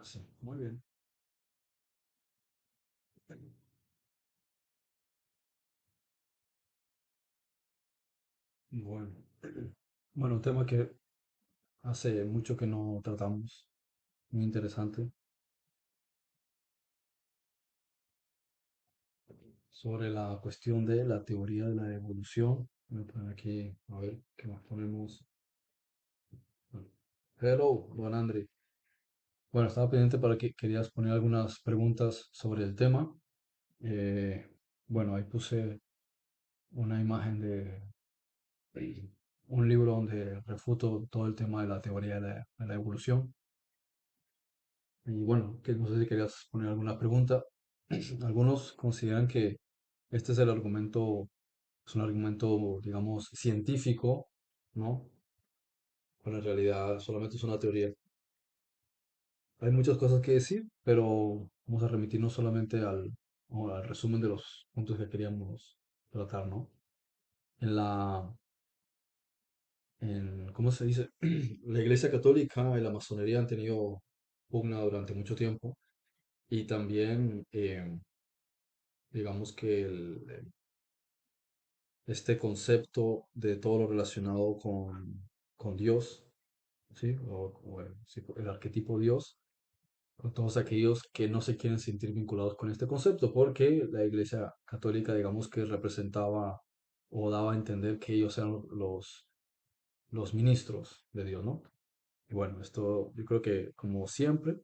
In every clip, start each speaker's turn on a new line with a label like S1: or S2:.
S1: Sí, muy bien. Bueno, bueno, un tema que hace mucho que no tratamos, muy interesante, sobre la cuestión de la teoría de la evolución. Voy a poner aquí, a ver, ¿qué más ponemos? Bueno, hello, don André. Bueno, estaba pendiente para que querías poner algunas preguntas sobre el tema. Eh, bueno, ahí puse una imagen de un libro donde refuto todo el tema de la teoría de la evolución. Y bueno, que no sé si querías poner alguna pregunta. Algunos consideran que este es un argumento, digamos, científico, ¿no? Pero en realidad solamente es una teoría. Hay muchas cosas que decir, pero vamos a remitirnos solamente al resumen de los puntos que queríamos tratar, ¿no? En la, ¿cómo se dice? La Iglesia Católica y la masonería han tenido pugna durante mucho tiempo y también, digamos que este concepto de todo lo relacionado con Dios, ¿sí? Sí, el arquetipo Dios, con todos aquellos que no se quieren sentir vinculados con este concepto, porque la Iglesia Católica, digamos que representaba o daba a entender que ellos eran los ministros de Dios, ¿no? Y bueno, esto yo creo que como siempre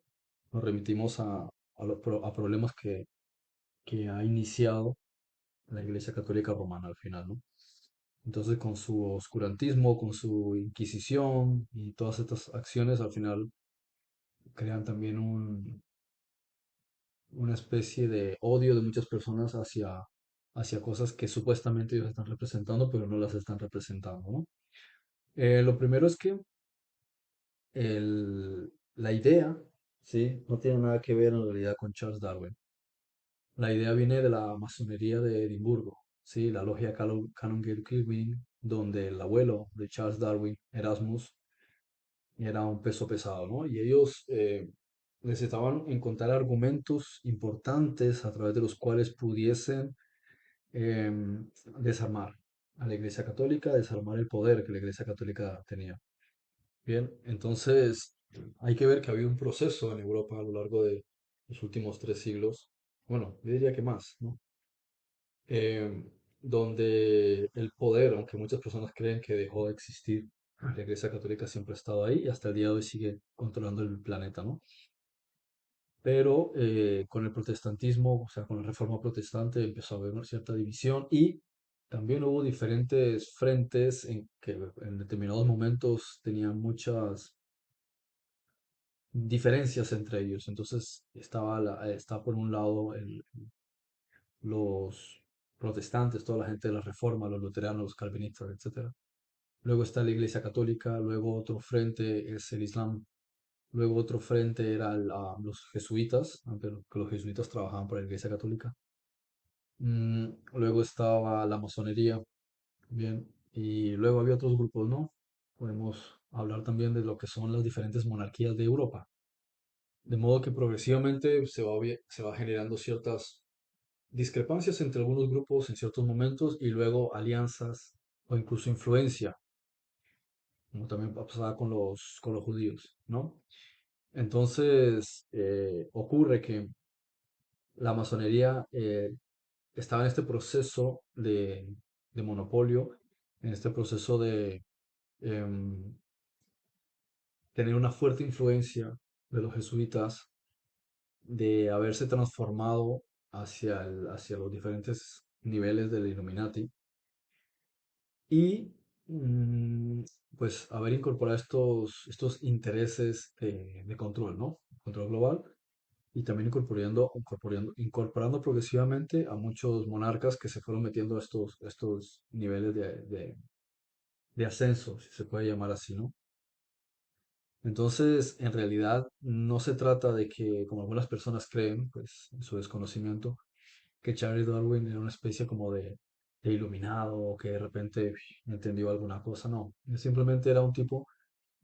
S1: nos remitimos a problemas que ha iniciado la Iglesia Católica Romana al final, ¿no? Entonces, con su oscurantismo, con su inquisición y todas estas acciones, al final crean también una especie de odio de muchas personas hacia cosas que supuestamente ellos están representando, pero no las están representando, ¿no? Lo primero es que la idea, ¿sí? No tiene nada que ver en realidad con Charles Darwin. La idea viene de la masonería de Edimburgo, ¿sí? La logia Canongate Kilwin, donde el abuelo de Charles Darwin, Erasmus, era un peso pesado, ¿no? Y ellos necesitaban encontrar argumentos importantes a través de los cuales pudiesen desarmar a la Iglesia Católica, desarmar el poder que la Iglesia Católica tenía. Bien, entonces hay que ver que ha habido un proceso en Europa a lo largo de los últimos 3 siglos, bueno, yo diría que más, ¿no? Donde el poder, aunque muchas personas creen que dejó de existir, la Iglesia Católica siempre ha estado ahí y hasta el día de hoy sigue controlando el planeta, ¿no? Pero con el protestantismo, o sea, con la Reforma Protestante empezó a haber una cierta división y también hubo diferentes frentes en que en determinados momentos tenían muchas diferencias entre ellos. Entonces estaba por un lado los protestantes, toda la gente de la Reforma, los luteranos, los calvinistas, etcétera. Luego está la Iglesia Católica, luego otro frente es el Islam, luego otro frente era los jesuitas, aunque que los jesuitas trabajaban por la Iglesia Católica. Luego estaba la masonería, bien, y luego había otros grupos, ¿no? Podemos hablar también de lo que son las diferentes monarquías de Europa. De modo que progresivamente se va generando ciertas discrepancias entre algunos grupos en ciertos momentos y luego alianzas o incluso influencia, como también pasaba con los judíos, ¿no? Entonces, ocurre que la masonería estaba en este proceso de monopolio, en este proceso de em, tener una fuerte influencia de los jesuitas, de haberse transformado hacia los diferentes niveles del Illuminati y mm, pues haber incorporado estos intereses de control, ¿no? Control global y también incorporando progresivamente a muchos monarcas que se fueron metiendo a estos niveles de ascenso, si se puede llamar así, ¿no? Entonces, en realidad, no se trata de que, como algunas personas creen, pues, en su desconocimiento, que Charles Darwin era una especie como de iluminado o que de repente entendió alguna cosa, no. Él simplemente era un tipo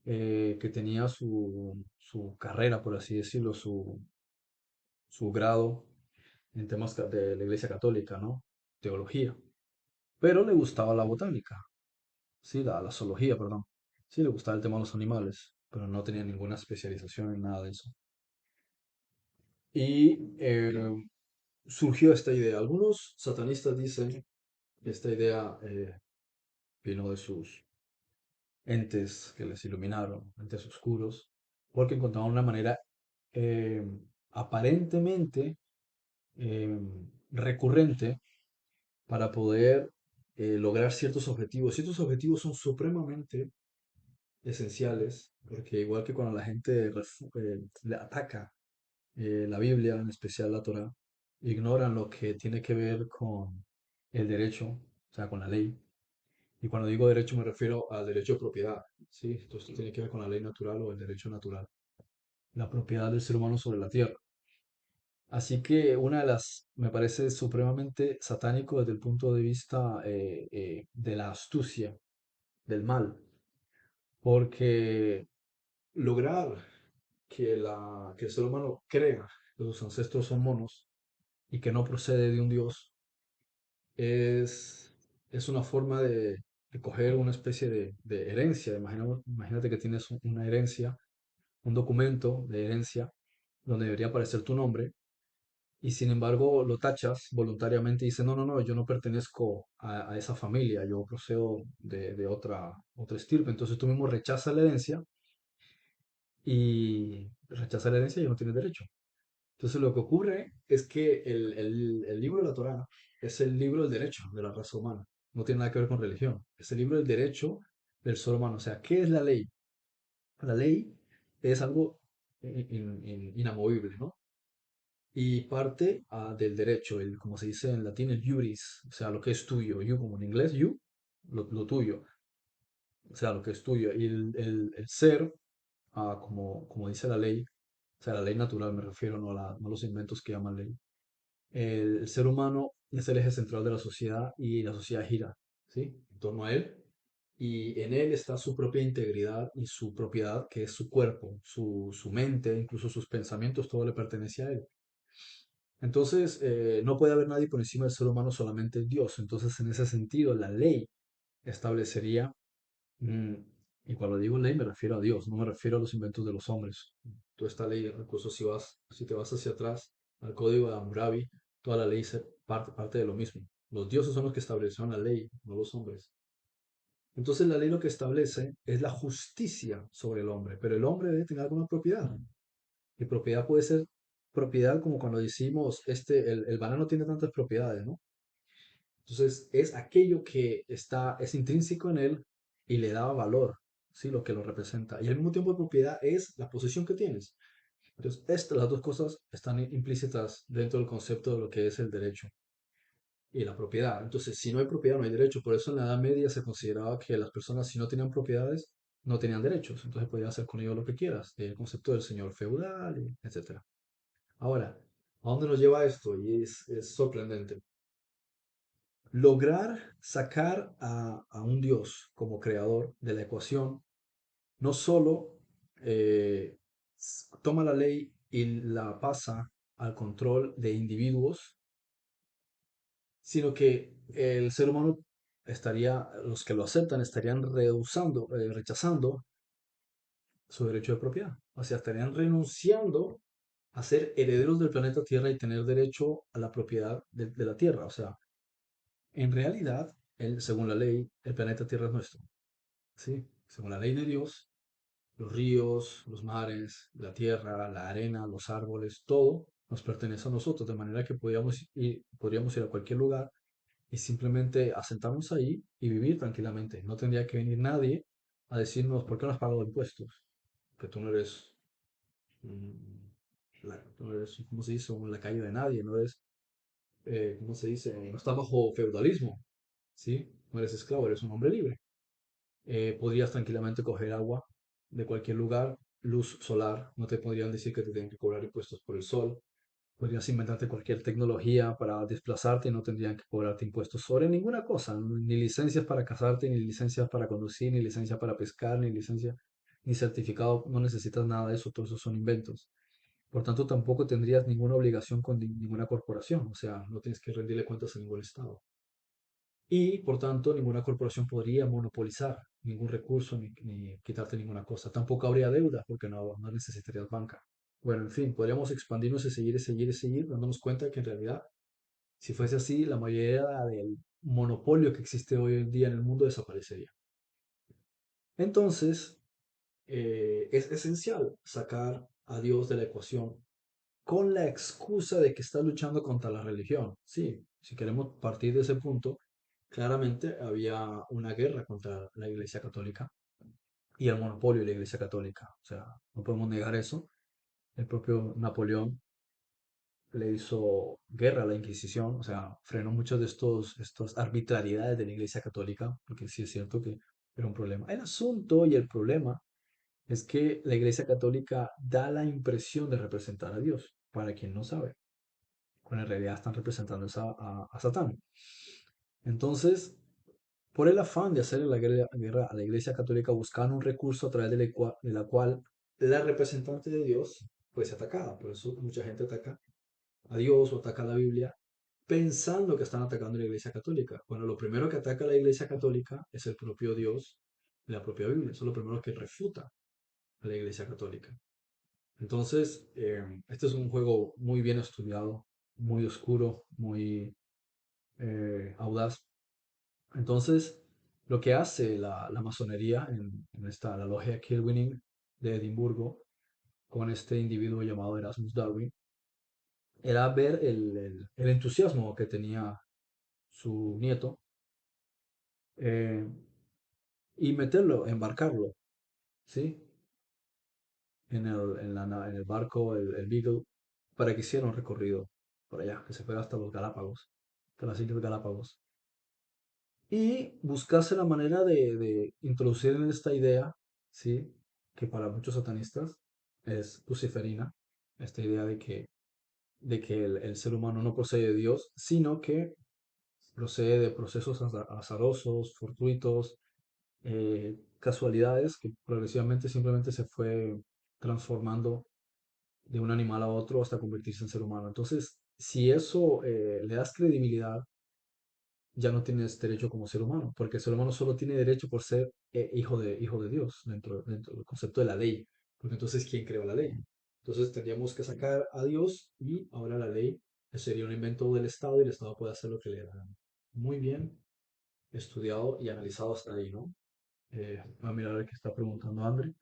S1: que tenía su carrera, por así decirlo, su grado en temas de la Iglesia Católica, ¿no? Teología. Pero le gustaba la botánica, sí, la zoología, perdón. Sí, le gustaba el tema de los animales, pero no tenía ninguna especialización en nada de eso. Y surgió esta idea. Algunos satanistas dicen que esta idea vino de sus entes que les iluminaron, entes oscuros, porque encontraban una manera eh, aparentemente eh, recurrente para poder lograr ciertos objetivos. Ciertos objetivos son supremamente esenciales, porque igual que cuando la gente le ataca la Biblia, en especial la Torá, ignoran lo que tiene que ver con el derecho, o sea, con la ley. Y cuando digo derecho me refiero al derecho de propiedad, ¿sí? Entonces tiene que ver con la ley natural o el derecho natural, la propiedad del ser humano sobre la tierra. Así que una de las, me parece supremamente satánico desde el punto de vista de la astucia, del mal, porque lograr que el ser humano crea que sus ancestros son monos y que no procede de un dios es, es una forma de coger una especie de herencia. Imagínate que tienes una herencia, un documento de herencia donde debería aparecer tu nombre y sin embargo lo tachas voluntariamente y dices, no, no, no, yo no pertenezco a esa familia, yo procedo de otra estirpe. Entonces tú mismo rechazas la herencia y rechazas la herencia y no tienes derecho. Entonces lo que ocurre es que el libro de la Torá es el libro del derecho de la raza humana. No tiene nada que ver con religión. Es el libro del derecho del ser humano. O sea, ¿qué es la ley? La ley es algo inamovible, ¿no? Y parte del derecho, como se dice en latín, el iuris, o sea, lo que es tuyo. You, como en inglés, you, lo tuyo, o sea, lo que es tuyo. Y el ser, como dice la ley, o sea, la ley natural me refiero, no a los inventos que llaman ley. El ser humano es el eje central de la sociedad y la sociedad gira, ¿sí? En torno a él. Y en él está su propia integridad y su propiedad, que es su cuerpo, su mente, incluso sus pensamientos, todo le pertenece a él. Entonces, no puede haber nadie por encima del ser humano, solamente Dios. Entonces, en ese sentido, la ley establecería, mm, y cuando digo ley me refiero a Dios, no me refiero a los inventos de los hombres. Toda esta ley, incluso si te vas hacia atrás al código de Hammurabi, toda la ley parte de lo mismo. Los dioses son los que establecieron la ley, no los hombres. Entonces la ley lo que establece es la justicia sobre el hombre, pero el hombre debe tener alguna propiedad. Y propiedad puede ser propiedad como cuando decimos, el banano tiene tantas propiedades, ¿no? Entonces es aquello que es intrínseco en él y le da valor, ¿sí? Lo que lo representa. Y al mismo tiempo propiedad es la posesión que tienes. Entonces, las dos cosas están implícitas dentro del concepto de lo que es el derecho y la propiedad. Entonces, si no hay propiedad, no hay derecho. Por eso en la Edad Media se consideraba que las personas, si no tenían propiedades, no tenían derechos. Entonces podías hacer con ellos lo que quieras. El concepto del señor feudal, etc. Ahora, ¿a dónde nos lleva esto? Y es sorprendente. Lograr sacar a un Dios como creador de la ecuación no solo toma la ley y la pasa al control de individuos, sino que el ser humano los que lo aceptan estarían rechazando su derecho de propiedad. O sea, estarían renunciando a ser herederos del planeta Tierra y tener derecho a la propiedad de la Tierra. O sea, en realidad, según la ley, el planeta Tierra es nuestro. ¿Sí? Según la ley de Dios, los ríos, los mares, la tierra, la arena, los árboles, todo nos pertenece a nosotros, de manera que podríamos ir a cualquier lugar y simplemente asentarnos ahí y vivir tranquilamente. No tendría que venir nadie a decirnos por qué no has pagado impuestos, que tú no eres, tú no eres, ¿cómo se dice? Un lacayo de nadie, no eres, ¿cómo se dice? No estás bajo feudalismo, ¿sí? No eres esclavo, eres un hombre libre. Podrías tranquilamente coger agua de cualquier lugar, luz solar, no te podrían decir que te tienen que cobrar impuestos por el sol. Podrías inventarte cualquier tecnología para desplazarte y no tendrían que cobrarte impuestos sobre ninguna cosa, ni licencias para casarte, ni licencias para conducir, ni licencia para pescar, ni licencia, ni certificado, no necesitas nada de eso, todos esos son inventos. Por tanto, tampoco tendrías ninguna obligación con ninguna corporación, o sea, no tienes que rendirle cuentas a ningún estado. Y, por tanto, ninguna corporación podría monopolizar ningún recurso ni quitarte ninguna cosa. Tampoco habría deuda, porque no necesitarías banca. Bueno, en fin, podríamos expandirnos y seguir y seguir y seguir, dándonos cuenta que en realidad, si fuese así, la mayoría del monopolio que existe hoy en día en el mundo desaparecería. Entonces, es esencial sacar a Dios de la ecuación con la excusa de que está luchando contra la religión. Sí, si queremos partir de ese punto, claramente había una guerra contra la Iglesia Católica y el monopolio de la Iglesia Católica. O sea, no podemos negar eso. El propio Napoleón le hizo guerra a la Inquisición, o sea, frenó muchas de estas arbitrariedades de la Iglesia Católica, porque sí es cierto que era un problema. El asunto y el problema es que la Iglesia Católica da la impresión de representar a Dios, para quien no sabe, cuando en realidad están representando a Satán. Entonces, por el afán de hacer la guerra a la Iglesia Católica, buscaban un recurso a través de la cual la representante de Dios fuese atacada. Por eso mucha gente ataca a Dios o ataca a la Biblia pensando que están atacando a la Iglesia Católica. Bueno, lo primero que ataca a la Iglesia Católica es el propio Dios y la propia Biblia. Eso es lo primero que refuta a la Iglesia Católica. Entonces, este es un juego muy bien estudiado, muy oscuro, muy audaz. Entonces, lo que hace la masonería la logia Kilwinning de Edimburgo con este individuo llamado Erasmus Darwin era ver el entusiasmo que tenía su nieto eh, y meterlo, embarcarlo, ¿sí? En el barco, el Beagle, para que hiciera un recorrido por allá, que se fuera hasta los Galápagos, hasta las Islas Galápagos. Y buscase la manera de introducir en esta idea, ¿sí? Que para muchos satanistas es luciferina, esta idea de que el ser humano no procede de Dios, sino que procede de procesos azarosos, fortuitos, casualidades que progresivamente simplemente se fue transformando de un animal a otro hasta convertirse en ser humano. Entonces, si eso le das credibilidad, ya no tienes derecho como ser humano, porque el ser humano solo tiene derecho por ser hijo de Dios dentro del concepto de la ley, porque entonces, ¿quién creó la ley? Entonces tendríamos que sacar a Dios y ahora la ley sería un invento del Estado y el Estado puede hacer lo que le da la gana. Muy bien estudiado y analizado hasta ahí, ¿no? A mirar a ver qué está preguntando André.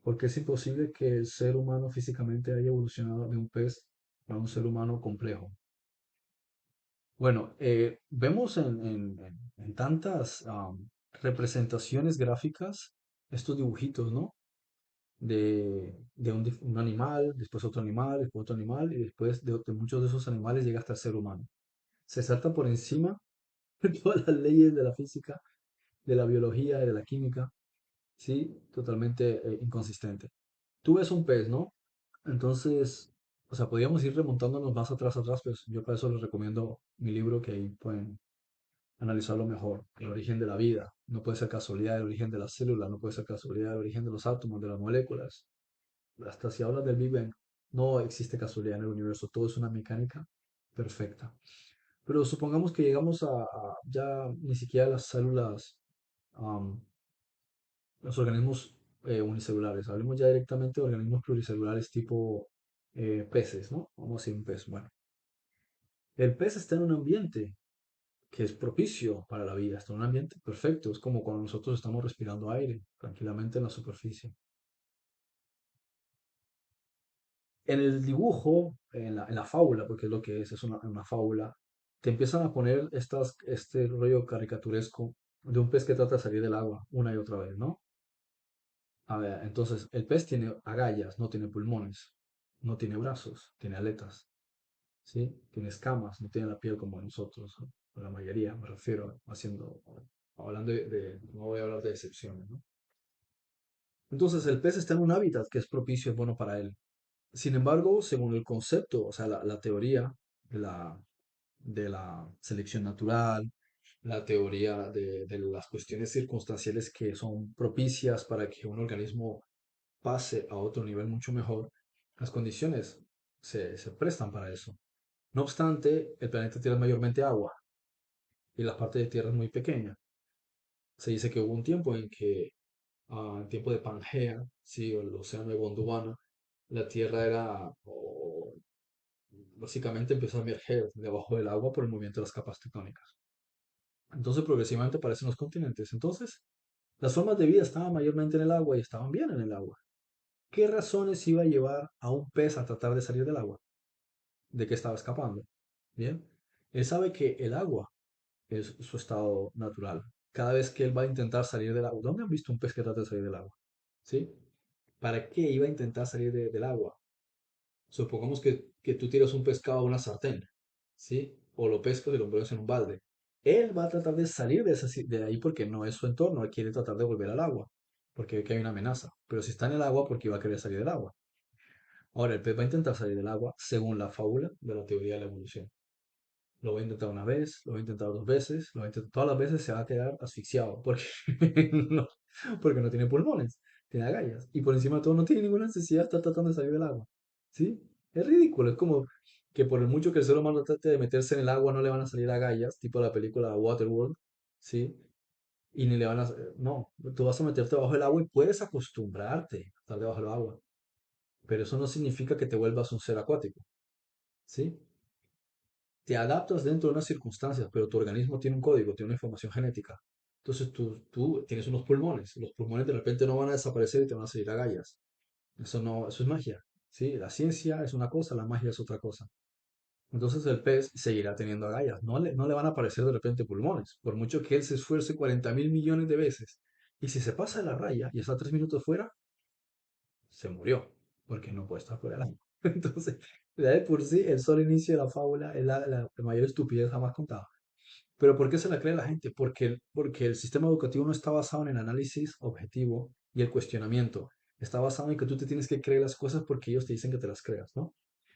S1: ¿Por qué es imposible que el ser humano físicamente haya evolucionado de un pez a un ser humano complejo? Bueno, vemos en tantas representaciones gráficas estos dibujitos, ¿no? De un animal, después otro animal, después otro animal, y después de muchos de esos animales llega hasta el ser humano. Se salta por encima de todas las leyes de la física, de la biología y de la química, ¿sí? Totalmente inconsistente. Tú ves un pez, ¿no? Entonces, o sea, podríamos ir remontándonos más atrás, pues yo para eso les recomiendo mi libro que ahí pueden analizarlo mejor. El origen de la vida. No puede ser casualidad el origen de las células, no puede ser casualidad el origen de los átomos, de las moléculas. Hasta si hablas del Big Bang, no existe casualidad en el universo, todo es una mecánica perfecta. Pero supongamos que llegamos a ya ni siquiera las células, am, los organismos unicelulares, hablemos ya directamente de organismos pluricelulares tipo peces, ¿no? Vamos a decir un pez. Bueno, el pez está en un ambiente que es propicio para la vida, está en un ambiente perfecto, es como cuando nosotros estamos respirando aire tranquilamente en la superficie. En el dibujo, en la fábula, porque es lo que es una fábula, te empiezan a poner este rollo caricaturesco de un pez que trata de salir del agua una y otra vez, ¿no? A ver, entonces el pez tiene agallas, no tiene pulmones, no tiene brazos, tiene aletas, ¿sí? Tiene escamas, no tiene la piel como nosotros, ¿no? La mayoría, me refiero, hablando no voy a hablar de excepciones, ¿no? Entonces el pez está en un hábitat que es propicio, es bueno para él. Sin embargo, según el concepto, o sea, la teoría de la, de la selección natural, la teoría de las cuestiones circunstanciales que son propicias para que un organismo pase a otro nivel mucho mejor, las condiciones se prestan para eso. No obstante, el planeta Tierra es mayormente agua y la parte de tierra es muy pequeña. Se dice que hubo un tiempo en que, en tiempo de Pangea, sí, o el océano de Gondwana, la Tierra era, básicamente empezó a emerger debajo del agua por el movimiento de las capas tectónicas. Entonces progresivamente aparecen los continentes. Entonces, las formas de vida estaban mayormente en el agua y estaban bien en el agua. ¿Qué razones iba a llevar a un pez a tratar de salir del agua? ¿De qué estaba escapando? Bien, él sabe que el agua es su estado natural. Cada vez que él va a intentar salir del agua, ¿dónde han visto un pez que trata de salir del agua? ¿Sí? ¿Para qué iba a intentar salir del agua? Supongamos que tú tiras un pescado a una sartén, ¿sí? O lo pescas y lo pones en un balde. Él va a tratar de salir de ahí porque no es su entorno, él quiere tratar de volver al agua, porque ve que hay una amenaza. Pero si está en el agua, porque iba a querer salir del agua. Ahora, el pez va a intentar salir del agua según la fábula de la teoría de la evolución. Lo va a intentar una vez, lo va a intentar dos veces, lo va a intentar, todas las veces se va a quedar asfixiado porque no, porque no tiene pulmones, tiene agallas. Y por encima de todo no tiene ninguna necesidad de estar tratando de salir del agua. ¿Sí? Es ridículo, es como que por el mucho que el ser humano trate de meterse en el agua no le van a salir agallas, tipo la película Waterworld, ¿sí? Y ni le van a... No, tú vas a meterte bajo el agua y puedes acostumbrarte a estar debajo del agua, pero eso no significa que te vuelvas un ser acuático, ¿sí? Te adaptas dentro de unas circunstancias, pero tu organismo tiene un código, tiene una información genética. Entonces tú tienes unos pulmones, los pulmones de repente no van a desaparecer y te van a salir agallas. Eso no, eso es magia. ¿Sí? La ciencia es una cosa, la magia es otra cosa. Entonces el pez seguirá teniendo agallas, no le van a aparecer de repente pulmones, por mucho que él se esfuerce 40.000 millones de veces. Y si se pasa de la raya y está 3 minutos fuera, se murió, porque no puede estar fuera del agua. Entonces, ya de por sí, el solo inicio de la fábula es la mayor estupidez jamás contada. Pero ¿por qué se la cree la gente? Porque el sistema educativo no está basado en el análisis objetivo y el cuestionamiento. Está basado en que tú te tienes que creer las cosas porque ellos te dicen que te las creas, ¿no?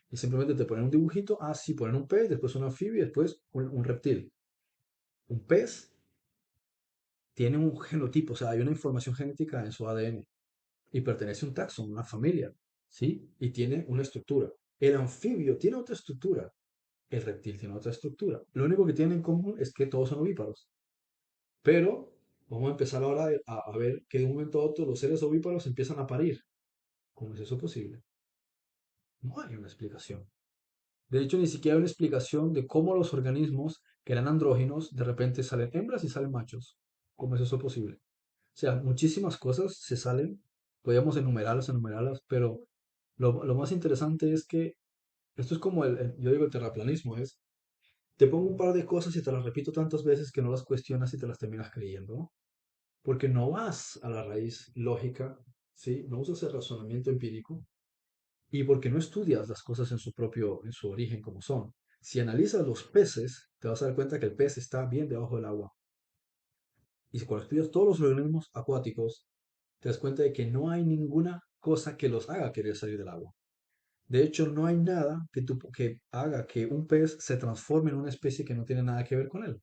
S1: Y simplemente te ponen un dibujito, ah, sí, ponen un pez, después un anfibio, después un reptil. Un pez tiene un genotipo, o sea, hay una información genética en su ADN y pertenece a un taxón, una familia, ¿sí? Y tiene una estructura. El anfibio tiene otra estructura, el reptil tiene otra estructura. Lo único que tienen en común es que todos son ovíparos. Pero vamos a empezar ahora a ver que de un momento a otro los seres ovíparos empiezan a parir. ¿Cómo es eso posible? No hay una explicación. De hecho, ni siquiera hay una explicación de cómo los organismos que eran andróginos de repente salen hembras y salen machos. ¿Cómo es eso posible? O sea, muchísimas cosas se salen, podríamos enumerarlas, pero lo más interesante es que esto es como yo digo, el terraplanismo es, te pongo un par de cosas y te las repito tantas veces que no las cuestionas y te las terminas creyendo, ¿no? Porque no vas a la raíz lógica, ¿sí? No usas el razonamiento empírico y porque no estudias las cosas en su origen como son. Si analizas los peces, te vas a dar cuenta que el pez está bien debajo del agua. Y cuando estudias todos los organismos acuáticos, te das cuenta de que no hay ninguna cosa que los haga querer salir del agua. De hecho, no hay nada que haga que un pez se transforme en una especie que no tiene nada que ver con él.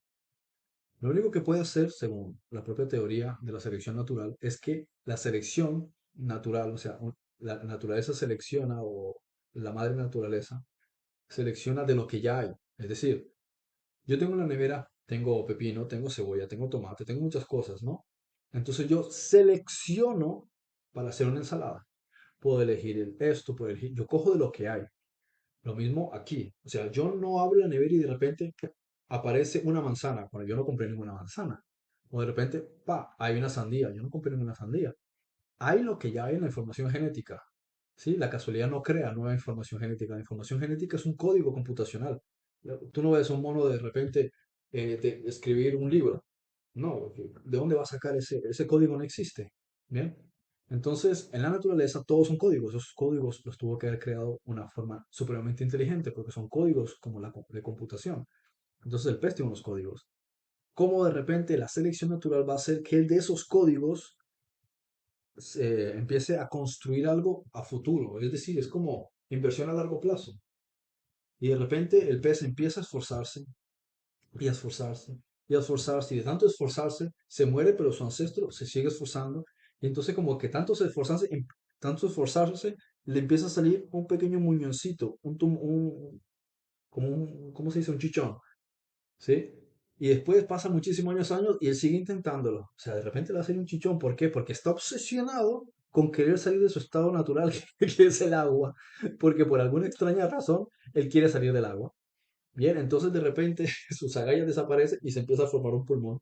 S1: Lo único que puede hacer, según la propia teoría de la selección natural, es que la selección natural, o sea, la naturaleza selecciona o la madre naturaleza selecciona de lo que ya hay. Es decir, yo tengo una nevera, tengo pepino, tengo cebolla, tengo tomate, tengo muchas cosas, ¿no? Entonces yo selecciono para hacer una ensalada. Puedo elegir esto, puedo elegir, yo cojo de lo que hay. Lo mismo aquí. O sea, yo no abro la nevera y de repente aparece una manzana, cuando yo no compré ninguna manzana. O de repente, pa, hay una sandía. Yo no compré ninguna sandía. Hay lo que ya hay en la información genética. ¿Sí? La casualidad no crea nueva información genética. La información genética es un código computacional. Tú no ves a un mono de repente de escribir un libro. No, porque ¿de dónde va a sacar ese código? No existe. Bien. Entonces, en la naturaleza todos son códigos. Esos códigos los tuvo que haber creado una forma supremamente inteligente porque son códigos como de computación. Entonces, el pez tiene unos códigos. ¿Cómo de repente la selección natural va a hacer que él de esos códigos empiece a construir algo a futuro? Es decir, es como inversión a largo plazo. Y de repente el pez empieza a esforzarse y a esforzarse y a esforzarse, y de tanto esforzarse, se muere, pero su ancestro se sigue esforzando, y entonces como que tanto esforzarse, le empieza a salir un pequeño muñoncito, como ¿cómo se dice? Un chichón, ¿sí? Y después pasa muchísimos años y él sigue intentándolo. O sea, de repente le va a salir un chichón. ¿Por qué? Porque está obsesionado con querer salir de su estado natural, que es el agua. Porque por alguna extraña razón, él quiere salir del agua. Bien, entonces de repente sus agallas desaparecen y se empieza a formar un pulmón.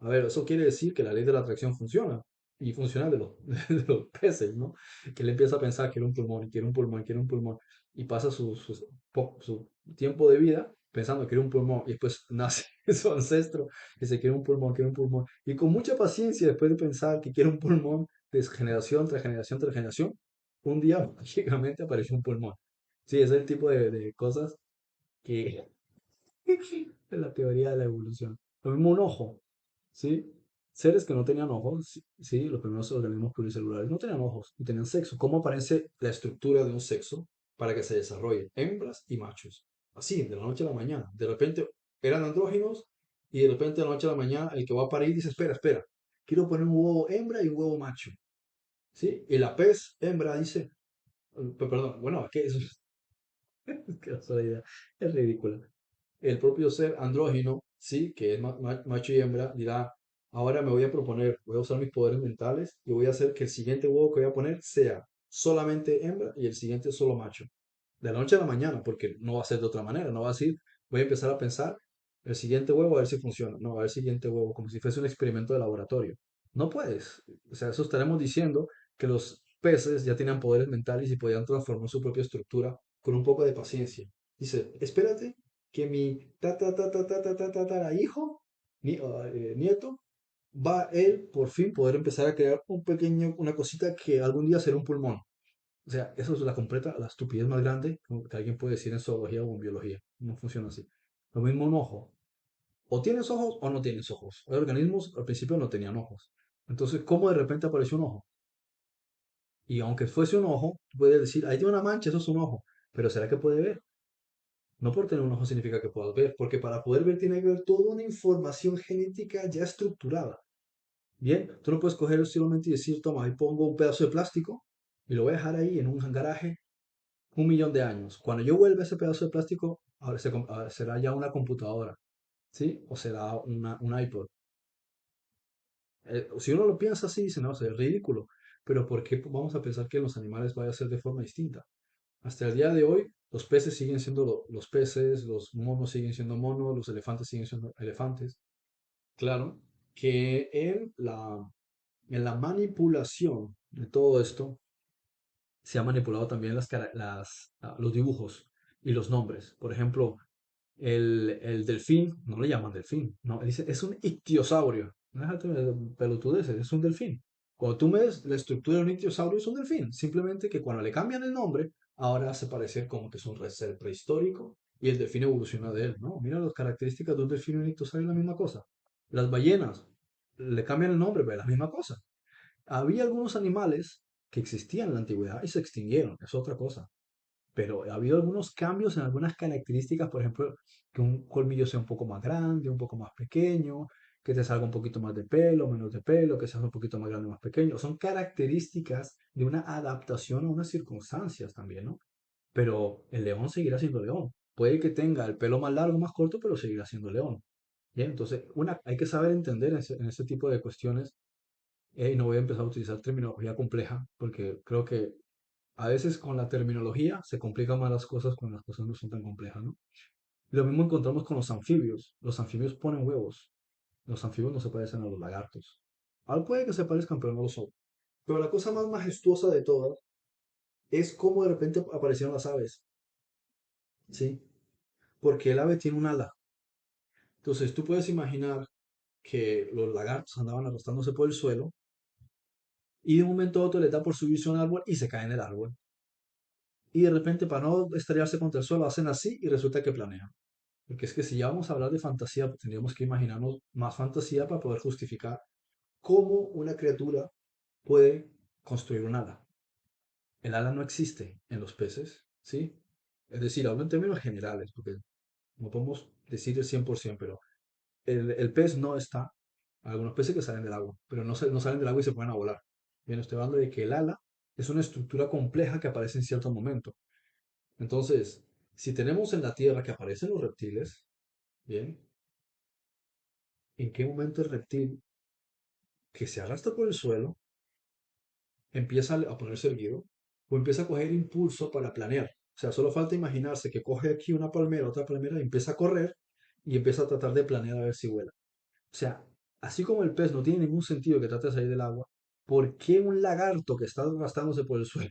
S1: A ver, eso quiere decir que la ley de la atracción funciona. Y funciona de los, de los peces, ¿no? Que él empieza a pensar que era un pulmón, y quiere un pulmón, y quiere un pulmón. Y pasa su tiempo de vida pensando que era un pulmón. Y después nace su ancestro y se quiere un pulmón, quiere un pulmón. Y con mucha paciencia, después de pensar que quiere un pulmón, de generación tras generación tras generación, un día mágicamente apareció un pulmón. Sí, ese es el tipo de cosas que es la teoría de la evolución. Lo mismo un ojo. ¿Sí? Seres que no tenían ojos, sí, sí, los primeros organismos pluricelulares no tenían ojos y tenían sexo. ¿Cómo aparece la estructura de un sexo para que se desarrolle? Hembras y machos. Así, de la noche a la mañana. De repente eran andróginos y de repente de la noche a la mañana el que va a parir dice, espera, espera, quiero poner un huevo hembra y un huevo macho. ¿Sí? Y la pez hembra dice, perdón, bueno, ¿qué es? Es que la idea es ridícula. El propio ser andrógino, sí, que es macho y hembra, dirá, ahora me voy a proponer, voy a usar mis poderes mentales y voy a hacer que el siguiente huevo que voy a poner sea solamente hembra y el siguiente solo macho. De la noche a la mañana, porque no va a ser de otra manera, no va a decir, voy a empezar a pensar el siguiente huevo a ver si funciona, no, a ver el siguiente huevo, como si fuese un experimento de laboratorio. No puedes. O sea, eso estaremos diciendo que los peces ya tenían poderes mentales y podían transformar su propia estructura con un poco de paciencia. Dice, espérate que mi hijo, nieto, va él por fin poder empezar a crear un pequeño, una cosita que algún día será un pulmón. O sea, eso es la estupidez más grande que alguien puede decir en zoología o en biología. No funciona así. Lo mismo un ojo. O tienes ojos o no tienes ojos. Los organismos al principio no tenían ojos. Entonces, ¿cómo de repente apareció un ojo? Y aunque fuese un ojo, puedes decir, ahí tiene una mancha, eso es un ojo. Pero ¿será que puede ver? No por tener un ojo significa que puedas ver, porque para poder ver tiene que haber toda una información genética ya estructurada. Bien, tú no puedes coger solamente y decir, toma, ahí pongo un pedazo de plástico y lo voy a dejar ahí en un garaje 1 millón de años. Cuando yo vuelva ese pedazo de plástico, ahora será ya una computadora, ¿sí? O será un iPod. Si uno lo piensa así, dice, no, es ridículo. Pero ¿por qué vamos a pensar que en los animales vaya a ser de forma distinta? Hasta el día de hoy, los peces siguen siendo los peces, los monos siguen siendo monos, los elefantes siguen siendo elefantes. Claro que en la manipulación de todo esto se ha manipulado también los dibujos y los nombres. Por ejemplo, el delfín, no le llaman delfín, no, dice, es un ictiosaurio. No déjate de pelotudeces, es un delfín. Cuando tú ves la estructura de un ictiosaurio, es un delfín. Simplemente que cuando le cambian el nombre, ahora hace parecer como que es un ser prehistórico y el delfín evoluciona de él, ¿no? Mira las características de un delfín y un ictiosaurio, es la misma cosa. Las ballenas, le cambian el nombre, pero es la misma cosa. Había algunos animales que existían en la antigüedad y se extinguieron, es otra cosa. Pero ha habido algunos cambios en algunas características, por ejemplo, que un colmillo sea un poco más grande, un poco más pequeño, que te salga un poquito más de pelo, menos de pelo, que seas un poquito más grande, más pequeño. Son características de una adaptación a unas circunstancias también, ¿no? Pero el león seguirá siendo león. Puede que tenga el pelo más largo, más corto, pero seguirá siendo león. Bien, entonces hay que saber entender en ese tipo de cuestiones. Y no voy a empezar a utilizar terminología compleja, porque creo que a veces con la terminología se complican más las cosas cuando las cosas no son tan complejas, ¿no? Y lo mismo encontramos con los anfibios. Los anfibios ponen huevos. Los anfibios no se parecen a los lagartos. Algo puede que se parezcan, pero no lo son. Pero la cosa más majestuosa de todas es cómo de repente aparecieron las aves, ¿sí? Porque el ave tiene un ala. Entonces tú puedes imaginar que los lagartos andaban arrastrándose por el suelo y de un momento a otro les da por subirse a un árbol y se caen del árbol. Y de repente, para no estrellarse contra el suelo, hacen así y resulta que planean. Porque es que si ya vamos a hablar de fantasía, pues tendríamos que imaginarnos más fantasía para poder justificar cómo una criatura puede construir un ala. El ala no existe en los peces, ¿sí? Es decir, hablo en términos generales, porque no podemos decir el 100%, pero el pez no está. Algunos peces que salen del agua, pero no salen del agua y se pueden a volar. Bien, estoy hablando de que el ala es una estructura compleja que aparece en cierto momento. Entonces, si tenemos en la Tierra que aparecen los reptiles, bien, ¿en qué momento el reptil que se arrastra por el suelo empieza a ponerse erguido o empieza a coger impulso para planear? O sea, solo falta imaginarse que coge aquí una palmera, otra palmera, y empieza a correr y empieza a tratar de planear a ver si vuela. O sea, así como el pez no tiene ningún sentido que trate de salir del agua, ¿por qué un lagarto que está arrastrándose por el suelo,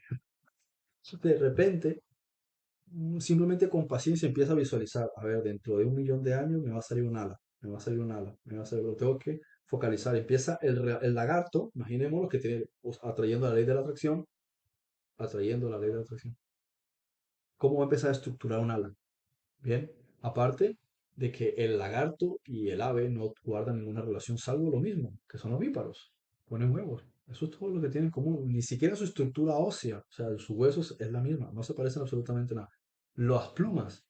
S1: de repente, simplemente con paciencia empieza a visualizar, a ver, dentro de 1 millón de años me va a salir un ala, me va a salir un ala, me va a salir, lo tengo que focalizar. Empieza el lagarto, imaginémoslo que tiene, pues, atrayendo la ley de la atracción, atrayendo la ley de la atracción. ¿Cómo va a empezar a estructurar un ala? Bien, aparte de que el lagarto y el ave no guardan ninguna relación, salvo lo mismo, que son ovíparos, ponen huevos. Eso es todo lo que tienen en común. Ni siquiera su estructura ósea, o sea, sus huesos es la misma, no se parecen absolutamente nada. Las plumas,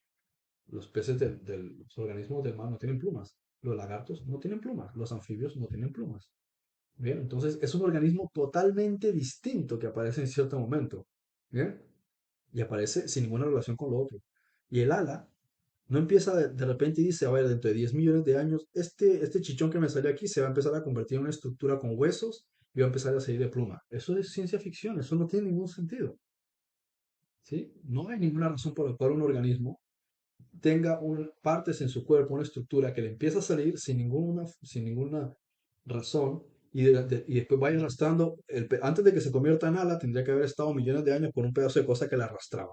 S1: los peces los organismos del mar no tienen plumas. Los lagartos no tienen plumas. Los anfibios no tienen plumas. Bien, entonces es un organismo totalmente distinto que aparece en cierto momento. Bien, y aparece sin ninguna relación con lo otro. Y el ala no empieza de repente y dice, a ver, dentro de 10 millones de años, este chichón que me salió aquí se va a empezar a convertir en una estructura con huesos y va a empezar a salir de pluma. Eso es ciencia ficción, eso no tiene ningún sentido. ¿Sí? No hay ninguna razón por la cual un organismo tenga partes en su cuerpo, una estructura que le empieza a salir sin ninguna razón y después vaya arrastrando, antes de que se convierta en ala, tendría que haber estado millones de años con un pedazo de cosa que la arrastraba,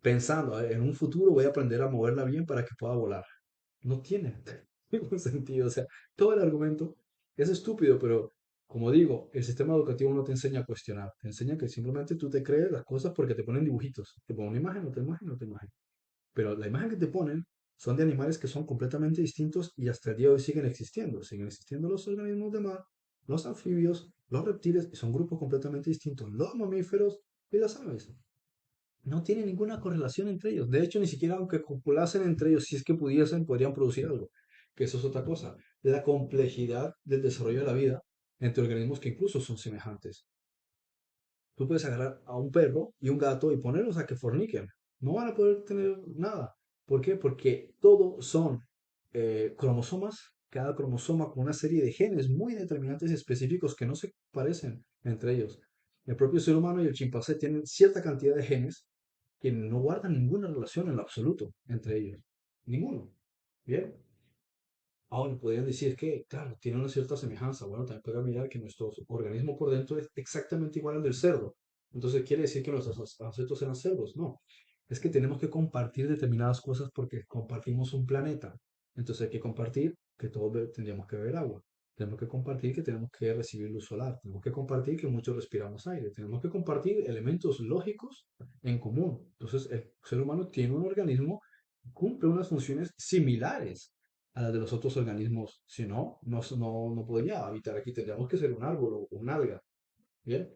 S1: pensando, "A ver, en un futuro voy a aprender a moverla bien para que pueda volar". No tiene ningún sentido. O sea, todo el argumento es estúpido, pero como digo, el sistema educativo no te enseña a cuestionar. Te enseña que simplemente tú te crees las cosas porque te ponen dibujitos. Te ponen una imagen, otra imagen, otra imagen. Pero la imagen que te ponen son de animales que son completamente distintos y hasta el día de hoy siguen existiendo. Siguen existiendo los organismos de mar, los anfibios, los reptiles, y son grupos completamente distintos. Los mamíferos y las aves. No tiene ninguna correlación entre ellos. De hecho, ni siquiera aunque copulasen entre ellos, si es que pudiesen, podrían producir algo. Que eso es otra cosa. La complejidad del desarrollo de la vida entre organismos que incluso son semejantes. Tú puedes agarrar a un perro y un gato y ponerlos a que forniquen. No van a poder tener nada. ¿Por qué? Porque todo son cromosomas, cada cromosoma con una serie de genes muy determinantes y específicos que no se parecen entre ellos. El propio ser humano y el chimpancé tienen cierta cantidad de genes que no guardan ninguna relación en lo absoluto entre ellos. Ninguno. Bien. Ahora podrían decir que, claro, tiene una cierta semejanza. Bueno, también pueden mirar que nuestro organismo por dentro es exactamente igual al del cerdo. Entonces, ¿quiere decir que nuestros ancestros eran cerdos? No. Es que tenemos que compartir determinadas cosas porque compartimos un planeta. Entonces hay que compartir que todos tendríamos que beber agua. Tenemos que compartir que tenemos que recibir luz solar. Tenemos que compartir que muchos respiramos aire. Tenemos que compartir elementos lógicos en común. Entonces, el ser humano tiene un organismo que cumple unas funciones similares a las de los otros organismos. Si no, no podría habitar aquí. Tendríamos que ser un árbol o un alga. Bien.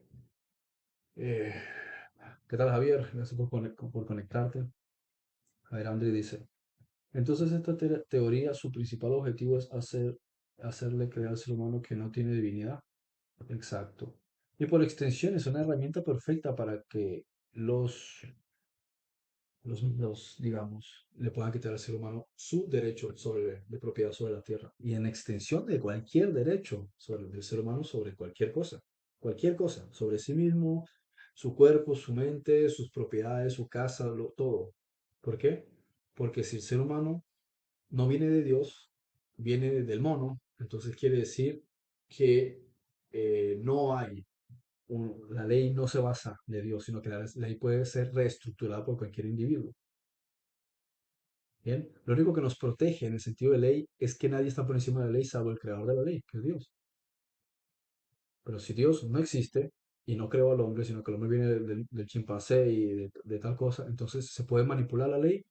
S1: Eh, ¿Qué tal, Javier? Gracias por conectarte. A ver, André dice. Entonces, esta teoría, su principal objetivo es hacerle creer al ser humano que no tiene divinidad. Exacto. Y por extensión es una herramienta perfecta para que digamos, le puedan quitar al ser humano su derecho de propiedad sobre la tierra. Y en extensión de cualquier derecho del ser humano sobre cualquier cosa, sobre sí mismo, su cuerpo, su mente, sus propiedades, su casa, todo. ¿Por qué? Porque si el ser humano no viene de Dios, viene del mono, entonces quiere decir que no hay, la ley no se basa de Dios, sino que la ley puede ser reestructurada por cualquier individuo. Bien, lo único que nos protege en el sentido de ley es que nadie está por encima de la ley salvo el creador de la ley, que es Dios. Pero si Dios no existe y no creó al hombre, sino que el hombre viene del chimpancé y de tal cosa, entonces se puede manipular la ley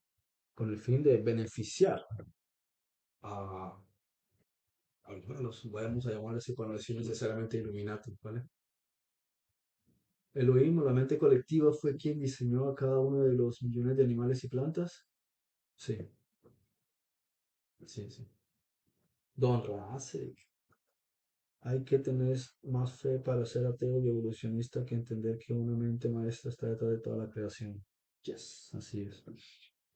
S1: con el fin de beneficiar a, vamos a llamar así para no decir necesariamente Illuminati, ¿vale? Elohim, o la mente colectiva, fue quien diseñó a cada uno de los millones de animales y plantas. Sí, sí, sí. Don Rasek. Hay que tener más fe para ser ateo y evolucionista que entender que una mente maestra está detrás de toda la creación. Yes, así es.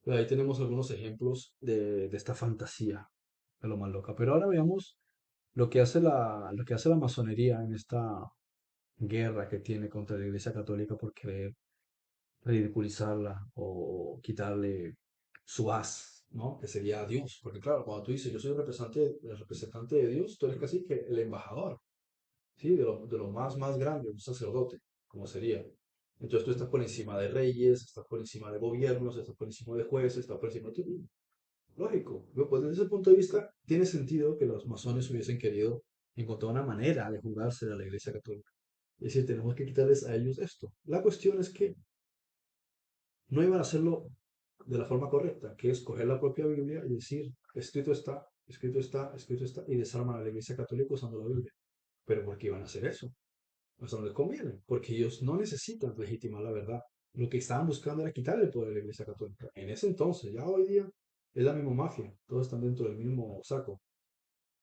S1: Pues ahí tenemos algunos ejemplos de esta fantasía de lo más loca. Pero ahora veamos lo que hace la masonería en esta guerra que tiene contra la Iglesia Católica por querer ridiculizarla o quitarle su haz, ¿no? Que sería Dios. Porque claro, cuando tú dices yo soy el representante de Dios, tú eres casi que el embajador, ¿sí? De lo más grande, un sacerdote, como sería. Entonces tú estás por encima de reyes, estás por encima de gobiernos, estás por encima de jueces, estás por encima de todo. Lógico. Pues desde ese punto de vista, tiene sentido que los masones hubiesen querido encontrar una manera de jugarse a la Iglesia Católica. Es decir, tenemos que quitarles a ellos esto. La cuestión es que no iban a hacerlo de la forma correcta, que es coger la propia Biblia y decir, escrito está, escrito está, escrito está, y desarmar a la Iglesia Católica usando la Biblia. Pero ¿por qué iban a hacer eso? Eso no les conviene, porque ellos no necesitan legitimar la verdad. Lo que estaban buscando era quitarle el poder a la Iglesia Católica. En ese entonces, ya hoy día, es la misma mafia, todos están dentro del mismo saco,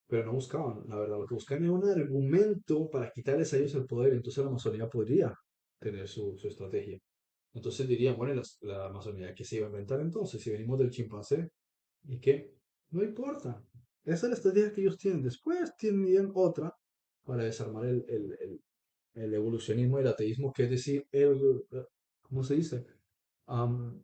S1: pero no buscaban la verdad. Lo que buscaban era un argumento para quitarles a ellos el poder, entonces la masonería podría tener su estrategia. Entonces dirían, bueno, la masonería que se iba a inventar entonces, si venimos del chimpancé, ¿y qué? No importa. Esa es la estrategia que ellos tienen. Después tienen otra para desarmar el evolucionismo y el ateísmo, que es decir, ¿cómo se dice? Am,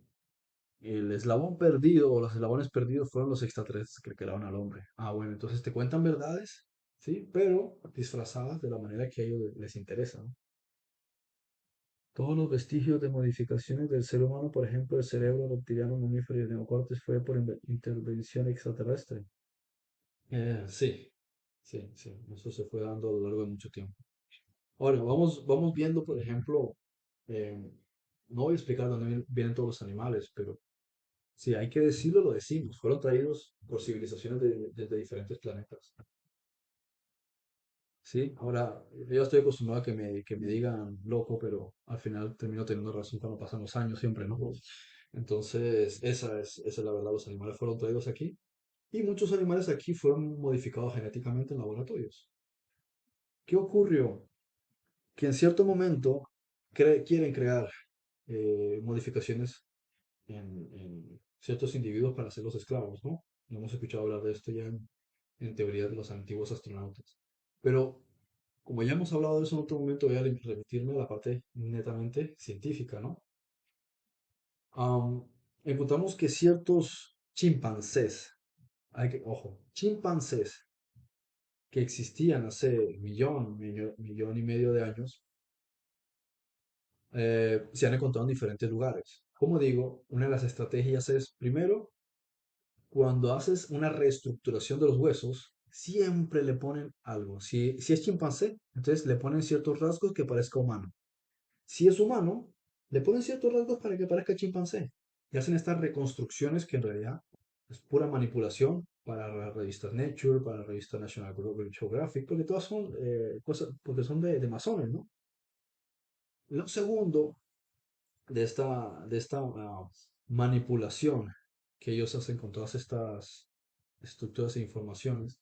S1: el eslabón perdido o los eslabones perdidos fueron los extraterrestres que crearon al hombre. Ah, bueno, entonces te cuentan verdades, ¿sí? Pero disfrazadas de la manera que a ellos les interesa, ¿no? Todos los vestigios de modificaciones del ser humano, por ejemplo, el cerebro reptiliano, mamífero y el neocortes, fue por intervención extraterrestre. Sí, sí, sí, eso se fue dando a lo largo de mucho tiempo. Ahora, vamos viendo, por ejemplo, eh, no voy a explicar dónde vienen todos los animales, pero si hay que decirlo, lo decimos. Fueron traídos por civilizaciones desde diferentes planetas. Sí, ahora yo estoy acostumbrado a que me digan loco, pero al final termino teniendo razón cuando pasan los años, siempre, ¿no? Entonces, esa es la verdad. Los animales fueron traídos aquí y muchos animales aquí fueron modificados genéticamente en laboratorios. ¿Qué ocurrió? Que en cierto momento quieren crear modificaciones en ciertos individuos para hacerlos esclavos, ¿no? No hemos escuchado hablar de esto ya en teoría de los antiguos astronautas. Pero como ya hemos hablado de eso en otro momento, voy a remitirme a la parte netamente científica, ¿no? Am, encontramos que ciertos chimpancés, ojo, chimpancés que existían hace millón y medio de años, se han encontrado en diferentes lugares. Como digo, una de las estrategias es, primero, cuando haces una reestructuración de los huesos, siempre le ponen algo. Si es chimpancé, entonces le ponen ciertos rasgos que parezca humano. Si es humano, le ponen ciertos rasgos para que parezca chimpancé. Y hacen estas reconstrucciones que en realidad es pura manipulación para las revistas Nature, para la revista National Geographic, porque todas son cosas, porque son de masones, ¿no? Lo segundo de esta manipulación que ellos hacen con todas estas estructuras e informaciones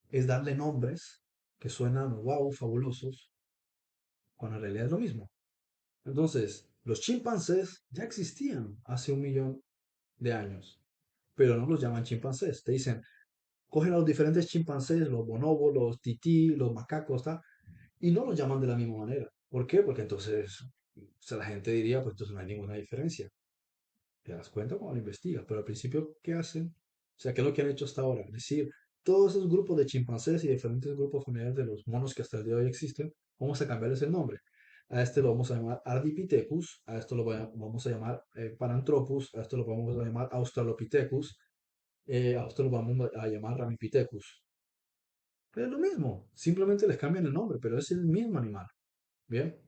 S1: es darle nombres que suenan wow, fabulosos, cuando en realidad es lo mismo. Entonces, los chimpancés ya existían hace 1 millón de años, pero no los llaman chimpancés. Te dicen, cogen a los diferentes chimpancés, los bonobos, los tití, los macacos, tal, y no los llaman de la misma manera. ¿Por qué? Porque entonces, o sea, la gente diría, pues entonces no hay ninguna diferencia. Te das cuenta cuando lo investigas, pero al principio, ¿qué hacen? O sea, ¿qué es lo que han hecho hasta ahora? Es decir, todos esos grupos de chimpancés y diferentes grupos familiares de los monos que hasta el día de hoy existen, vamos a cambiarles el nombre. A este lo vamos a llamar Ardipithecus, a esto lo vamos a llamar Paranthropus, a esto lo vamos a llamar Australopithecus, a esto lo vamos a llamar Ramipithecus. Pero es lo mismo, simplemente les cambian el nombre, pero es el mismo animal. Bien,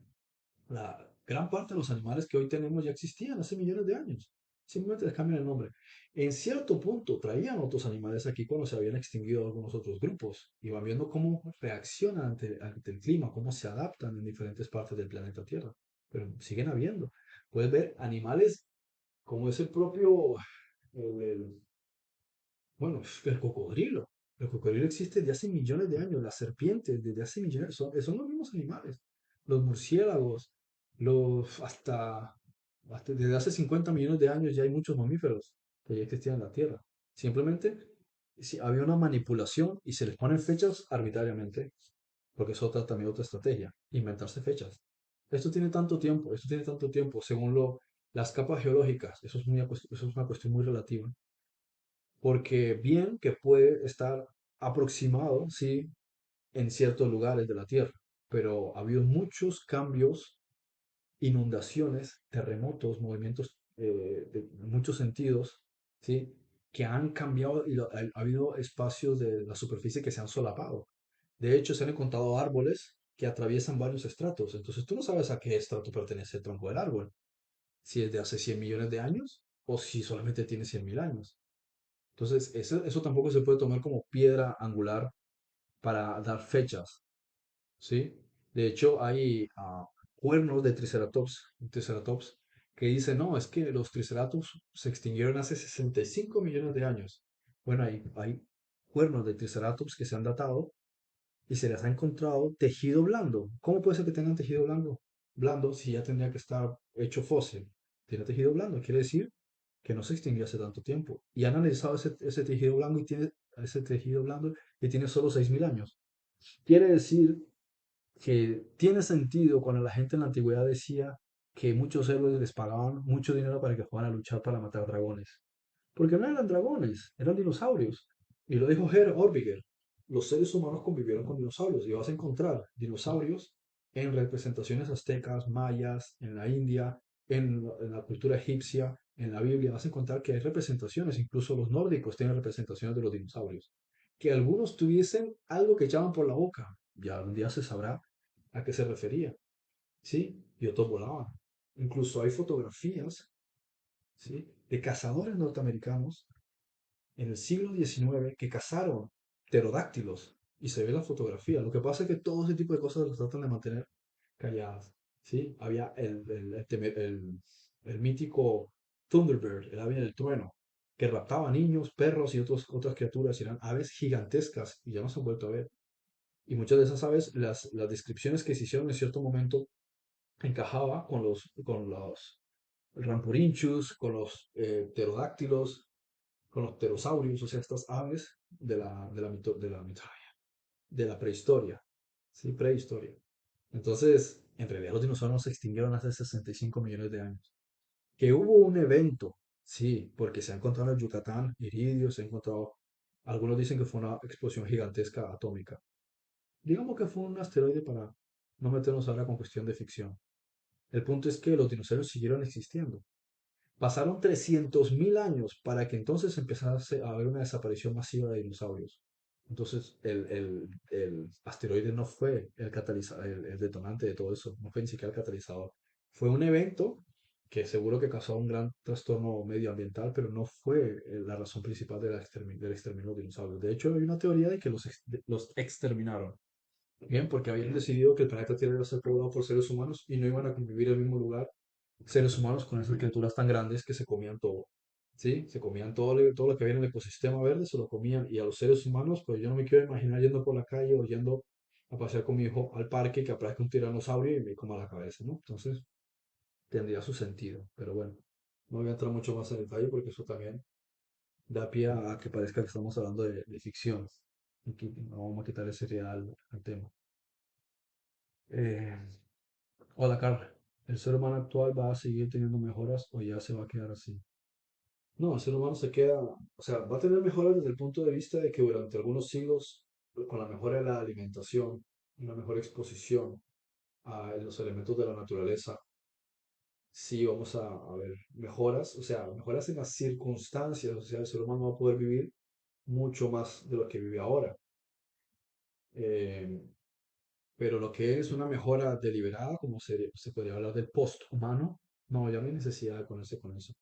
S1: la gran parte de los animales que hoy tenemos ya existían hace millones de años. Simplemente les cambian el nombre. En cierto punto traían otros animales aquí cuando se habían extinguido algunos otros grupos y van viendo cómo reaccionan ante el clima, cómo se adaptan en diferentes partes del planeta Tierra. Pero siguen habiendo. Puedes ver animales como es el propio, el- bueno, el cocodrilo. El cocodrilo existe desde hace millones de años, las serpientes desde hace millones, son los mismos animales. Los murciélagos, hasta desde hace 50 millones de años ya hay muchos mamíferos que ya existían en la Tierra. Simplemente si había una manipulación y se les ponen fechas arbitrariamente, porque es también otra estrategia, inventarse fechas. Esto tiene tanto tiempo, según las capas geológicas, eso es una cuestión muy relativa, porque bien que puede estar aproximado, sí, en ciertos lugares de la Tierra, pero ha habido muchos cambios, inundaciones, terremotos, movimientos en muchos sentidos, ¿sí? Que han cambiado y ha habido espacios de la superficie que se han solapado. De hecho, se han encontrado árboles que atraviesan varios estratos. Entonces, tú no sabes a qué estrato pertenece el tronco del árbol, si es de hace 100 millones de años o si solamente tiene 100.000 años. Entonces, eso tampoco se puede tomar como piedra angular para dar fechas, ¿sí? De hecho, hay cuernos de triceratops que dicen, no, es que los triceratops se extinguieron hace 65 millones de años. Bueno, hay cuernos de triceratops que se han datado y se les ha encontrado tejido blando. ¿Cómo puede ser que tengan tejido blando? Blando si ya tendría que estar hecho fósil. Tiene tejido blando, quiere decir que no se extinguió hace tanto tiempo. Y han analizado ese tejido blando y tiene ese tejido blando y tiene solo 6.000 años. Quiere decir que tiene sentido cuando la gente en la antigüedad decía que muchos héroes les pagaban mucho dinero para que fueran a luchar para matar dragones. Porque no eran dragones, eran dinosaurios. Y lo dijo Herr Orbiger. Los seres humanos convivieron con dinosaurios y vas a encontrar dinosaurios en representaciones aztecas, mayas, en la India, en la cultura egipcia, en la Biblia. Vas a encontrar que hay representaciones, incluso los nórdicos tienen representaciones de los dinosaurios. Que algunos tuviesen algo que echaban por la boca, ya un día se sabrá a qué se refería, ¿sí? Y otros volaban. Incluso hay fotografías, ¿sí? De cazadores norteamericanos en el siglo XIX que cazaron pterodáctilos y se ve la fotografía. Lo que pasa es que todo ese tipo de cosas los tratan de mantener calladas, ¿sí? Había el mítico Thunderbird, el ave del trueno, que raptaba niños, perros y otras criaturas, y eran aves gigantescas y ya no se han vuelto a ver. Y muchas de esas aves, las descripciones que se hicieron en cierto momento encajaba con los rampurinchus, con los pterodáctilos, con los pterosaurios, o sea, estas aves de la prehistoria, ¿sí? Prehistoria. Entonces, en realidad los dinosaurios se extinguieron hace 65 millones de años. Que hubo un evento, sí, porque se ha encontrado en Yucatán iridios, se ha encontrado, algunos dicen que fue una explosión gigantesca atómica. Digamos que fue un asteroide para no meternos ahora con cuestión de ficción. El punto es que los dinosaurios siguieron existiendo. Pasaron 300.000 años para que entonces empezase a haber una desaparición masiva de dinosaurios. Entonces, el asteroide no fue el detonante de todo eso, no fue ni siquiera el catalizador. Fue un evento que seguro que causó un gran trastorno medioambiental, pero no fue la razón principal del exterminio de los dinosaurios. De hecho, hay una teoría de que los exterminaron. Bien, porque habían decidido que el planeta Tierra iba a ser poblado por seres humanos y no iban a convivir en el mismo lugar seres humanos con esas criaturas tan grandes que se comían todo. ¿Sí? Se comían todo lo que había en el ecosistema verde, se lo comían. Y a los seres humanos, pues yo no me quiero imaginar yendo por la calle o yendo a pasear con mi hijo al parque que aparezca un tiranosaurio y me coma la cabeza, ¿no? Entonces, tendría su sentido. Pero bueno, no voy a entrar mucho más en detalle porque eso también da pie a que parezca que estamos hablando de ficción. Y que no vamos a quitar ese al tema. Eh, Hola, Carla. ¿El ser humano actual va a seguir teniendo mejoras o ya se va a quedar así? No, el ser humano se queda, o sea, va a tener mejoras desde el punto de vista de que durante algunos siglos, con la mejora de la alimentación, una mejor exposición a los elementos de la naturaleza, sí vamos a ver mejoras, o sea, mejoras en las circunstancias, o sea, el ser humano va a poder vivir mucho más de lo que vive ahora. Eh, pero lo que es una mejora deliberada, como se podría hablar del post-humano, no, ya no hay necesidad de ponerse con eso.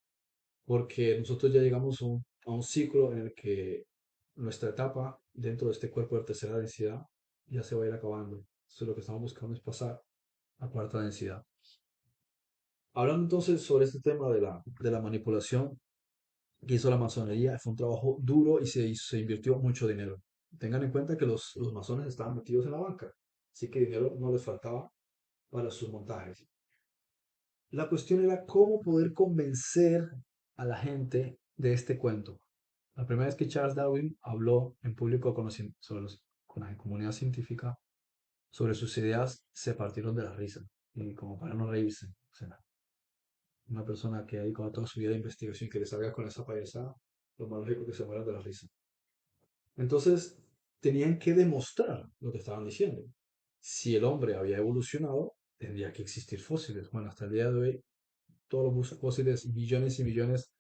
S1: Porque nosotros ya llegamos a un ciclo en el que nuestra etapa dentro de este cuerpo de tercera densidad ya se va a ir acabando. Entonces lo que estamos buscando es pasar a cuarta densidad. Hablando entonces sobre este tema de la manipulación que hizo la masonería, fue un trabajo duro y se invirtió mucho dinero. tengan en cuenta que los masones estaban metidos en la banca, así que dinero no les faltaba para sus montajes. La cuestión era cómo poder convencer a la gente de este cuento. La primera vez que Charles Darwin habló en público con la comunidad científica sobre sus ideas, se partieron de la risa, y como para no reírse. O sea, una persona que ha dedicado toda su vida a investigación y que le salga con esa payasada, lo más lógico es que se muera de la risa. Entonces, tenían que demostrar lo que estaban diciendo. Si el hombre había evolucionado, tendría que existir fósiles. Bueno, hasta el día de hoy, todos los fósiles, millones y millones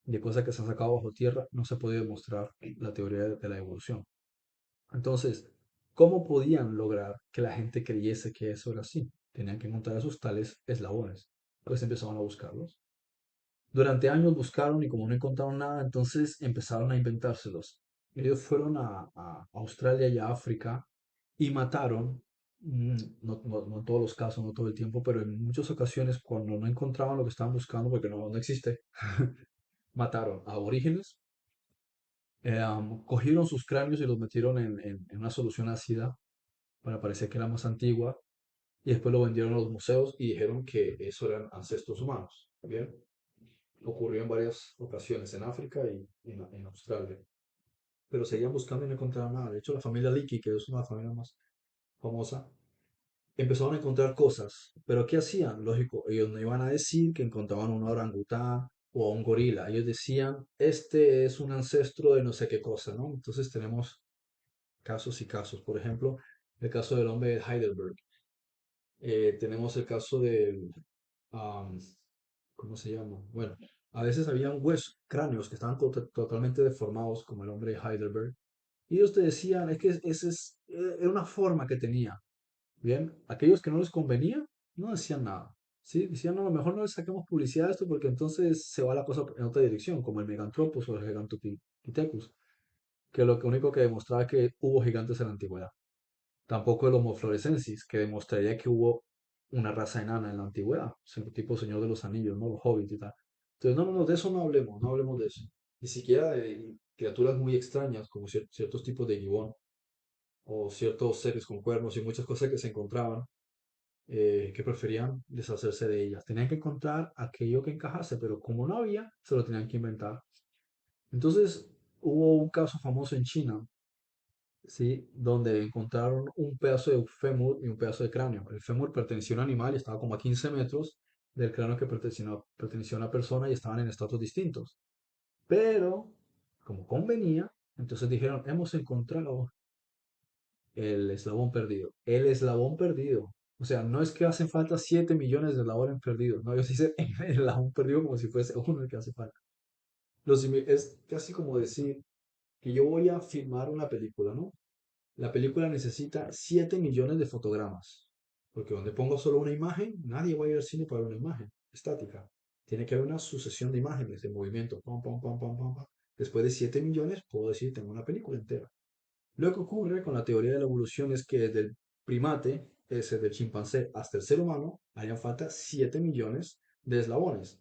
S1: de cosas que se han sacado bajo tierra, no se ha podido demostrar la teoría de la evolución. Entonces, ¿cómo podían lograr que la gente creyese que eso era así? Tenían que encontrar esos tales eslabones. Pues empezaron a buscarlos. Durante años buscaron y como no encontraron nada, entonces empezaron a inventárselos. Ellos fueron a Australia y a África y mataron, no en todos los casos, no todo el tiempo, pero en muchas ocasiones cuando no encontraban lo que estaban buscando, porque no existe, mataron a aborígenes, cogieron sus cráneos y los metieron en una solución ácida para parecer que era más antigua y después lo vendieron a los museos y dijeron que eso eran ancestros humanos. Bien, ocurrió en varias ocasiones en África y en Australia, pero seguían buscando y no encontraron nada. De hecho, la familia Leakey, que es una de las familias más famosas, empezaron a encontrar cosas, pero ¿qué hacían? Lógico, ellos no iban a decir que encontraban un orangután o a un gorila, ellos decían, este es un ancestro de no sé qué cosa, ¿no? Entonces tenemos casos y casos. Por ejemplo, el caso del hombre de Heidelberg. Tenemos el caso del, am, ¿cómo se llama? Bueno, a veces habían huesos, cráneos que estaban totalmente deformados, como el hombre de Heidelberg, y ellos te decían, es que ese era una forma que tenía. Bien, aquellos que no les convenía, no decían nada. ¿Sí? Decían, no, a lo mejor no le saquemos publicidad a esto porque entonces se va la cosa en otra dirección, como el Megantropus o el Gigantopithecus, que lo único que demostraba que hubo gigantes en la antigüedad. Tampoco el Homo florescensis, que demostraría que hubo una raza enana en la antigüedad, tipo Señor de los Anillos, ¿no? Los hobbits y tal. Entonces, no, de eso no hablemos, no hablemos de eso. Ni siquiera de criaturas muy extrañas, como ciertos tipos de gibón, o ciertos seres con cuernos y muchas cosas que se encontraban, que preferían deshacerse de ellas. Tenían que encontrar aquello que encajase, pero como no había, se lo tenían que inventar. Entonces, hubo un caso famoso en China, ¿sí? Donde encontraron un pedazo de fémur y un pedazo de cráneo. El fémur pertenecía a un animal y estaba como a 15 metros del cráneo que pertenecía a una persona y estaban en estatus distintos. Pero, como convenía, entonces dijeron, hemos encontrado el eslabón perdido. El eslabón perdido. O sea, no es que hacen falta 7 millones de eslabones perdidos. No, ellos dicen el eslabón perdido como si fuese uno el que hace falta. Es casi como decir que yo voy a filmar una película, ¿no? La película necesita 7 millones de fotogramas, porque donde pongo solo una imagen, nadie va a ir al cine para ver una imagen estática. Tiene que haber una sucesión de imágenes, de movimiento, pam, pam, pam, pam, pam, pam. Después de 7 millones, puedo decir, tengo una película entera. Lo que ocurre con la teoría de la evolución es que desde el primate, ese del chimpancé, hasta el ser humano, harían falta 7 millones de eslabones.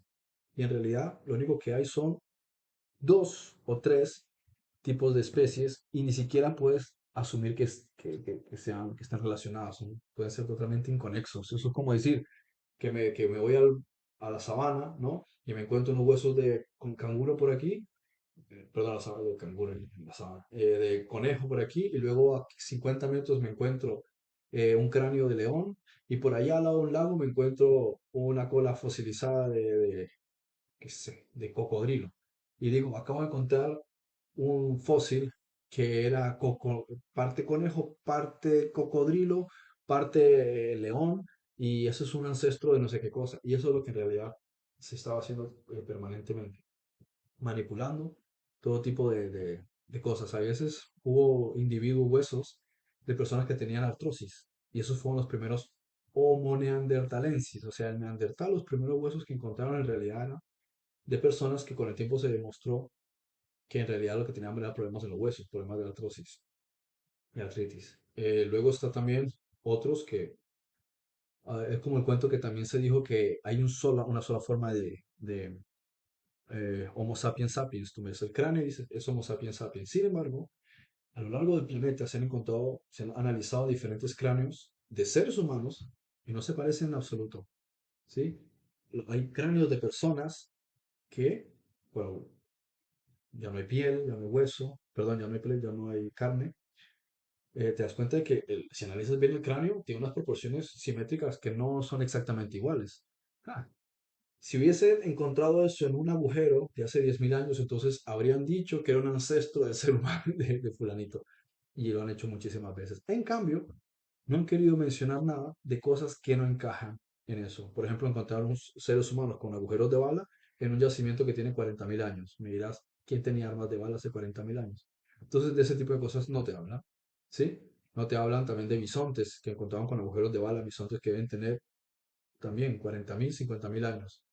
S1: Y en realidad, lo único que hay son dos o tres tipos de especies y ni siquiera puedes asumir que estén relacionadas, pueden ser totalmente inconexos. Eso es como decir que me voy a la sabana, ¿no? Y me encuentro unos huesos con canguro por aquí, perdón, la sabana de canguro en la sabana, de conejo por aquí, y luego a 50 metros me encuentro un cráneo de león, y por allá al lado de un lago me encuentro una cola fosilizada qué sé, de cocodrilo. Y digo, acabo de encontrar un fósil que era parte conejo, parte cocodrilo, parte león, y eso es un ancestro de no sé qué cosa. Y eso es lo que en realidad se estaba haciendo permanentemente, manipulando todo tipo de cosas. A veces hubo individuos huesos de personas que tenían artrosis, y esos fueron los primeros Homo neanderthalensis, o sea, el neandertal, los primeros huesos que encontraron en realidad eran de personas que con el tiempo se demostró que en realidad lo que tenían eran problemas en los huesos, problemas de artrosis y artritis. Luego está también otros que, es como el cuento que también se dijo que hay una sola forma de Homo sapiens sapiens. Tú ves el cráneo y dices, es Homo sapiens sapiens. Sin embargo, A lo largo del planeta se han encontrado, se han analizado diferentes cráneos de seres humanos y no se parecen en absoluto, ¿sí? Hay cráneos de personas que, bueno, ya no hay piel, ya no hay hueso, perdón, ya no hay piel, ya no hay carne. Te das cuenta de que si analizas bien el cráneo, tiene unas proporciones simétricas que no son exactamente iguales. Ah, si hubiesen encontrado eso en un agujero de hace 10.000 años, entonces habrían dicho que era un ancestro del ser humano de fulanito. Y lo han hecho muchísimas veces. En cambio, no han querido mencionar nada de cosas que no encajan en eso. Por ejemplo, encontrar unos seres humanos con agujeros de bala en un yacimiento que tiene 40.000 años. Me dirás, ¿quién tenía armas de bala hace 40.000 años? Entonces, de ese tipo de cosas no te hablan, ¿sí? No te hablan también de bisontes que encontraban con agujeros de bala, bisontes que deben tener también 40.000, 50.000 años.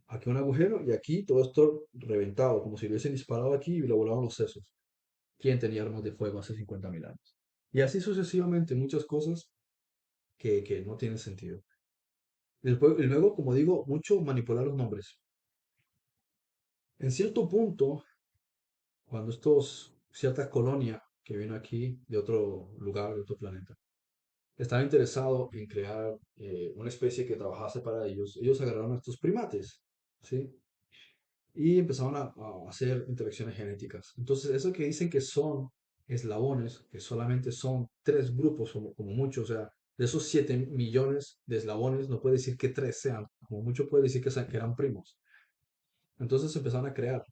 S1: Aquí un agujero y aquí todo esto reventado, como si lo hubiesen disparado aquí y lo volaban los sesos. ¿Quién tenía armas de fuego hace 50.000 años? Y así sucesivamente, muchas cosas que no tienen sentido. Y luego, como digo, mucho manipular los nombres. En cierto punto, cuando cierta colonia que vino aquí de otro lugar, de otro planeta, estaba interesado en crear una especie que trabajase para ellos, ellos agarraron a estos primates, ¿sí? Y empezaron a hacer interacciones genéticas. Entonces, eso que dicen que son eslabones, que solamente son tres grupos como mucho, o sea, de esos 7 millones de eslabones, no puede decir que tres sean, como mucho puede decir que eran primos. Entonces empezaron a crear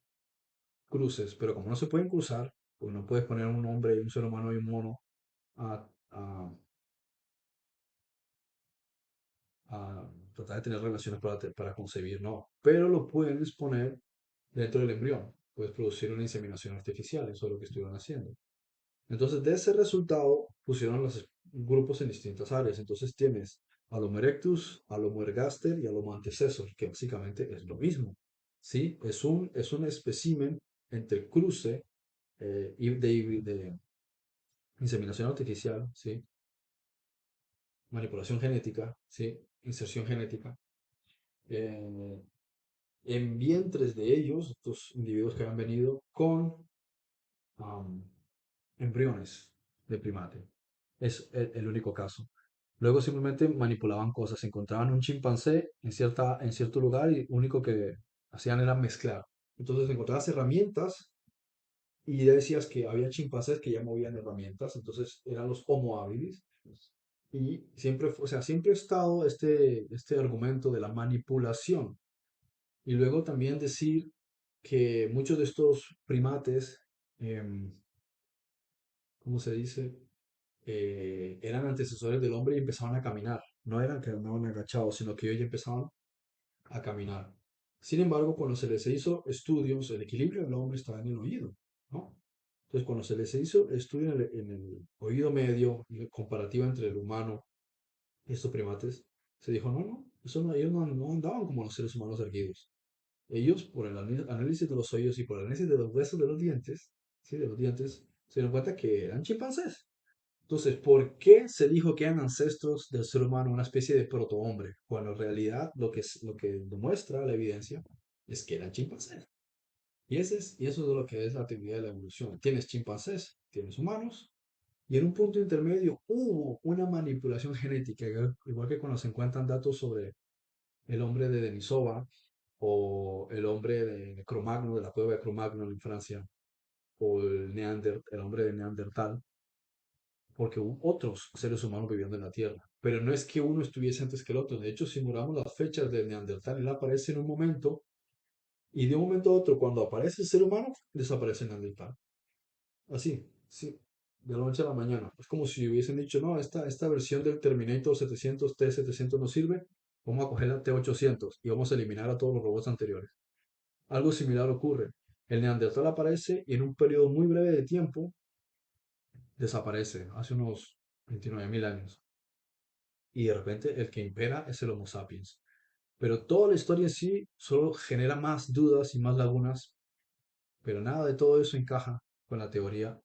S1: cruces, pero como no se pueden cruzar, pues no puedes poner un hombre, un ser humano y un mono a, a, a tratar de tener relaciones para concebir, no. Pero lo puedes poner dentro del embrión. Puedes producir una inseminación artificial, eso es lo que estuvieron haciendo. Entonces, de ese resultado pusieron los grupos en distintas áreas. Entonces tienes Alomo erectus, Alomo ergaster y Alomo antecessor, que básicamente es lo mismo. ¿Sí? Es un espécimen entre cruce de inseminación artificial, ¿sí? Manipulación genética, ¿sí? Inserción genética. eh, en vientres de ellos, estos individuos que han venido con am, embriones de primate. Es el único caso. Luego simplemente manipulaban cosas, encontraban un chimpancé en cierto lugar y lo único que hacían era mezclar. Entonces encontrabas herramientas y ya decías que había chimpancés que ya movían herramientas, entonces eran los Homo habilis. Y siempre, o sea, siempre ha estado este argumento de la manipulación. Y luego también decir que muchos de estos primates, em, ¿cómo se dice? Eran antecesores del hombre y empezaban a caminar. No eran que andaban agachados, sino que ellos ya empezaban a caminar. Sin embargo, cuando se les hizo estudios, el equilibrio del hombre estaba en el oído, ¿no? Entonces, cuando se les hizo estudio en el oído medio, y comparativa entre el humano y estos primates, se dijo, no, no, ellos no andaban como los seres humanos erguidos. Ellos, por el análisis de los oídos y por el análisis de los huesos de los dientes, ¿sí? De los dientes, se dieron cuenta que eran chimpancés. Entonces, ¿por qué se dijo que eran ancestros del ser humano, una especie de protohombre? Cuando en realidad lo que demuestra la evidencia es que eran chimpancés. Y eso es lo que es la teoría de la evolución. Tienes chimpancés, tienes humanos, y en un punto intermedio hubo una manipulación genética, igual que cuando se encuentran datos sobre el hombre de Denisova o el hombre de Cromagno, de la cueva de Cromagno en Francia, o el hombre de Neandertal porque hubo otros seres humanos viviendo en la Tierra. Pero no es que uno estuviese antes que el otro. De hecho, si miramos las fechas de Neandertal, él aparece en un momento y de un momento a otro, cuando aparece el ser humano, desaparece Neandertal. Así, sí, de la noche a la mañana. Es como si hubiesen dicho, no, esta versión del Terminator 700, T-700 no sirve, vamos a coger la T-800 y vamos a eliminar a todos los robots anteriores. Algo similar ocurre. El Neandertal aparece y en un periodo muy breve de tiempo desaparece, hace unos 29.000 años. Y de repente el que impera es el Homo sapiens. Pero toda la historia en sí solo genera más dudas y más lagunas, pero nada de todo eso encaja con la teoría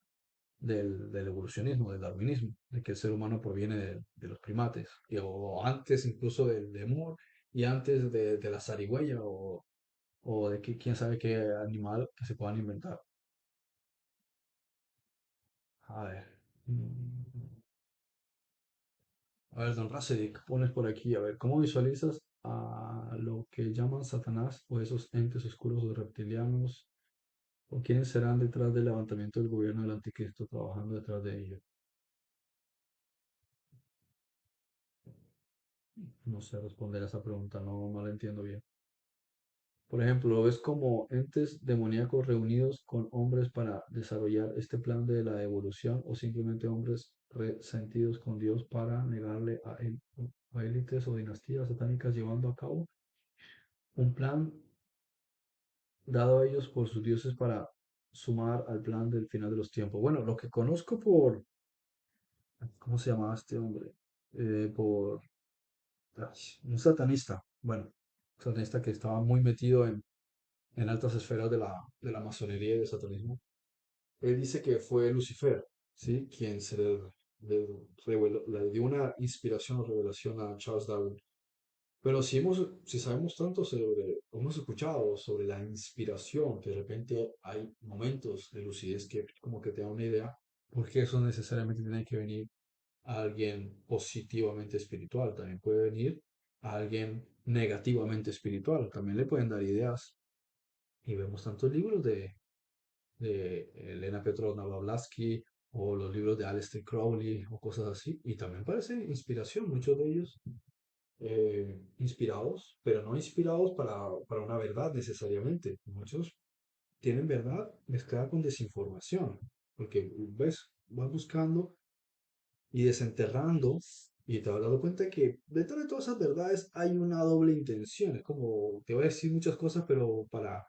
S1: del evolucionismo, del darwinismo, de que el ser humano proviene de los primates, o antes incluso del lemur, y antes de la zarigüeya, o quién sabe qué animal que se puedan inventar. A ver. mm, A ver, don Racedik, pones por aquí, a ver, ¿cómo visualizas a lo que llaman Satanás o esos entes oscuros o reptilianos? ¿O quiénes serán detrás del levantamiento del gobierno del anticristo trabajando detrás de ello? No sé responder a esa pregunta, no la entiendo bien. Por ejemplo, ¿lo ves como entes demoníacos reunidos con hombres para desarrollar este plan de la evolución o simplemente hombres resentidos con Dios para negarle a élites o dinastías satánicas llevando a cabo un plan dado a ellos por sus dioses para sumar al plan del final de los tiempos? Bueno, lo que conozco por, ¿cómo se llamaba este hombre? Por un satanista, bueno, un satanista que estaba muy metido en altas esferas de la masonería y del satanismo. Él dice que fue Lucifer, ¿sí? Quien le dio una inspiración o revelación a Charles Darwin. Pero si sabemos tanto hemos escuchado sobre la inspiración, que de repente hay momentos de lucidez que como que te da una idea, porque eso necesariamente tiene que venir a alguien positivamente espiritual, también puede venir a alguien negativamente espiritual, también le pueden dar ideas. Y vemos tantos libros de Elena Petrovna Blavatsky o los libros de Aleister Crowley o cosas así, y también parece inspiración, muchos de ellos inspirados, pero no inspirados para una verdad necesariamente. Muchos tienen verdad mezclada con desinformación, porque ves, vas buscando y desenterrando y te vas dando cuenta que detrás de todas esas verdades hay una doble intención. Es como, te voy a decir muchas cosas, pero para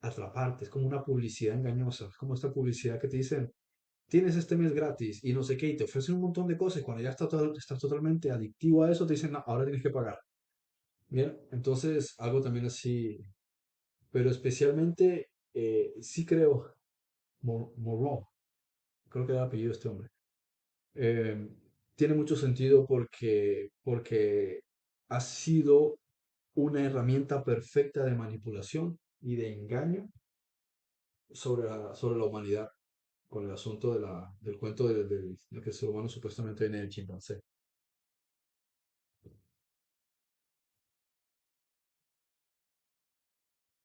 S1: atraparte, es como una publicidad engañosa, es como esta publicidad que te dicen, tienes este mes gratis y no sé qué, y te ofrecen un montón de cosas y cuando ya estás totalmente adictivo a eso, te dicen, no, ahora tienes que pagar. Bien, entonces algo también así, pero especialmente sí creo, Moreau, creo que era el apellido de este hombre, eh, tiene mucho sentido porque ha sido una herramienta perfecta de manipulación y de engaño sobre la humanidad con el asunto del cuento de que el ser humano supuestamente viene del chimpancé.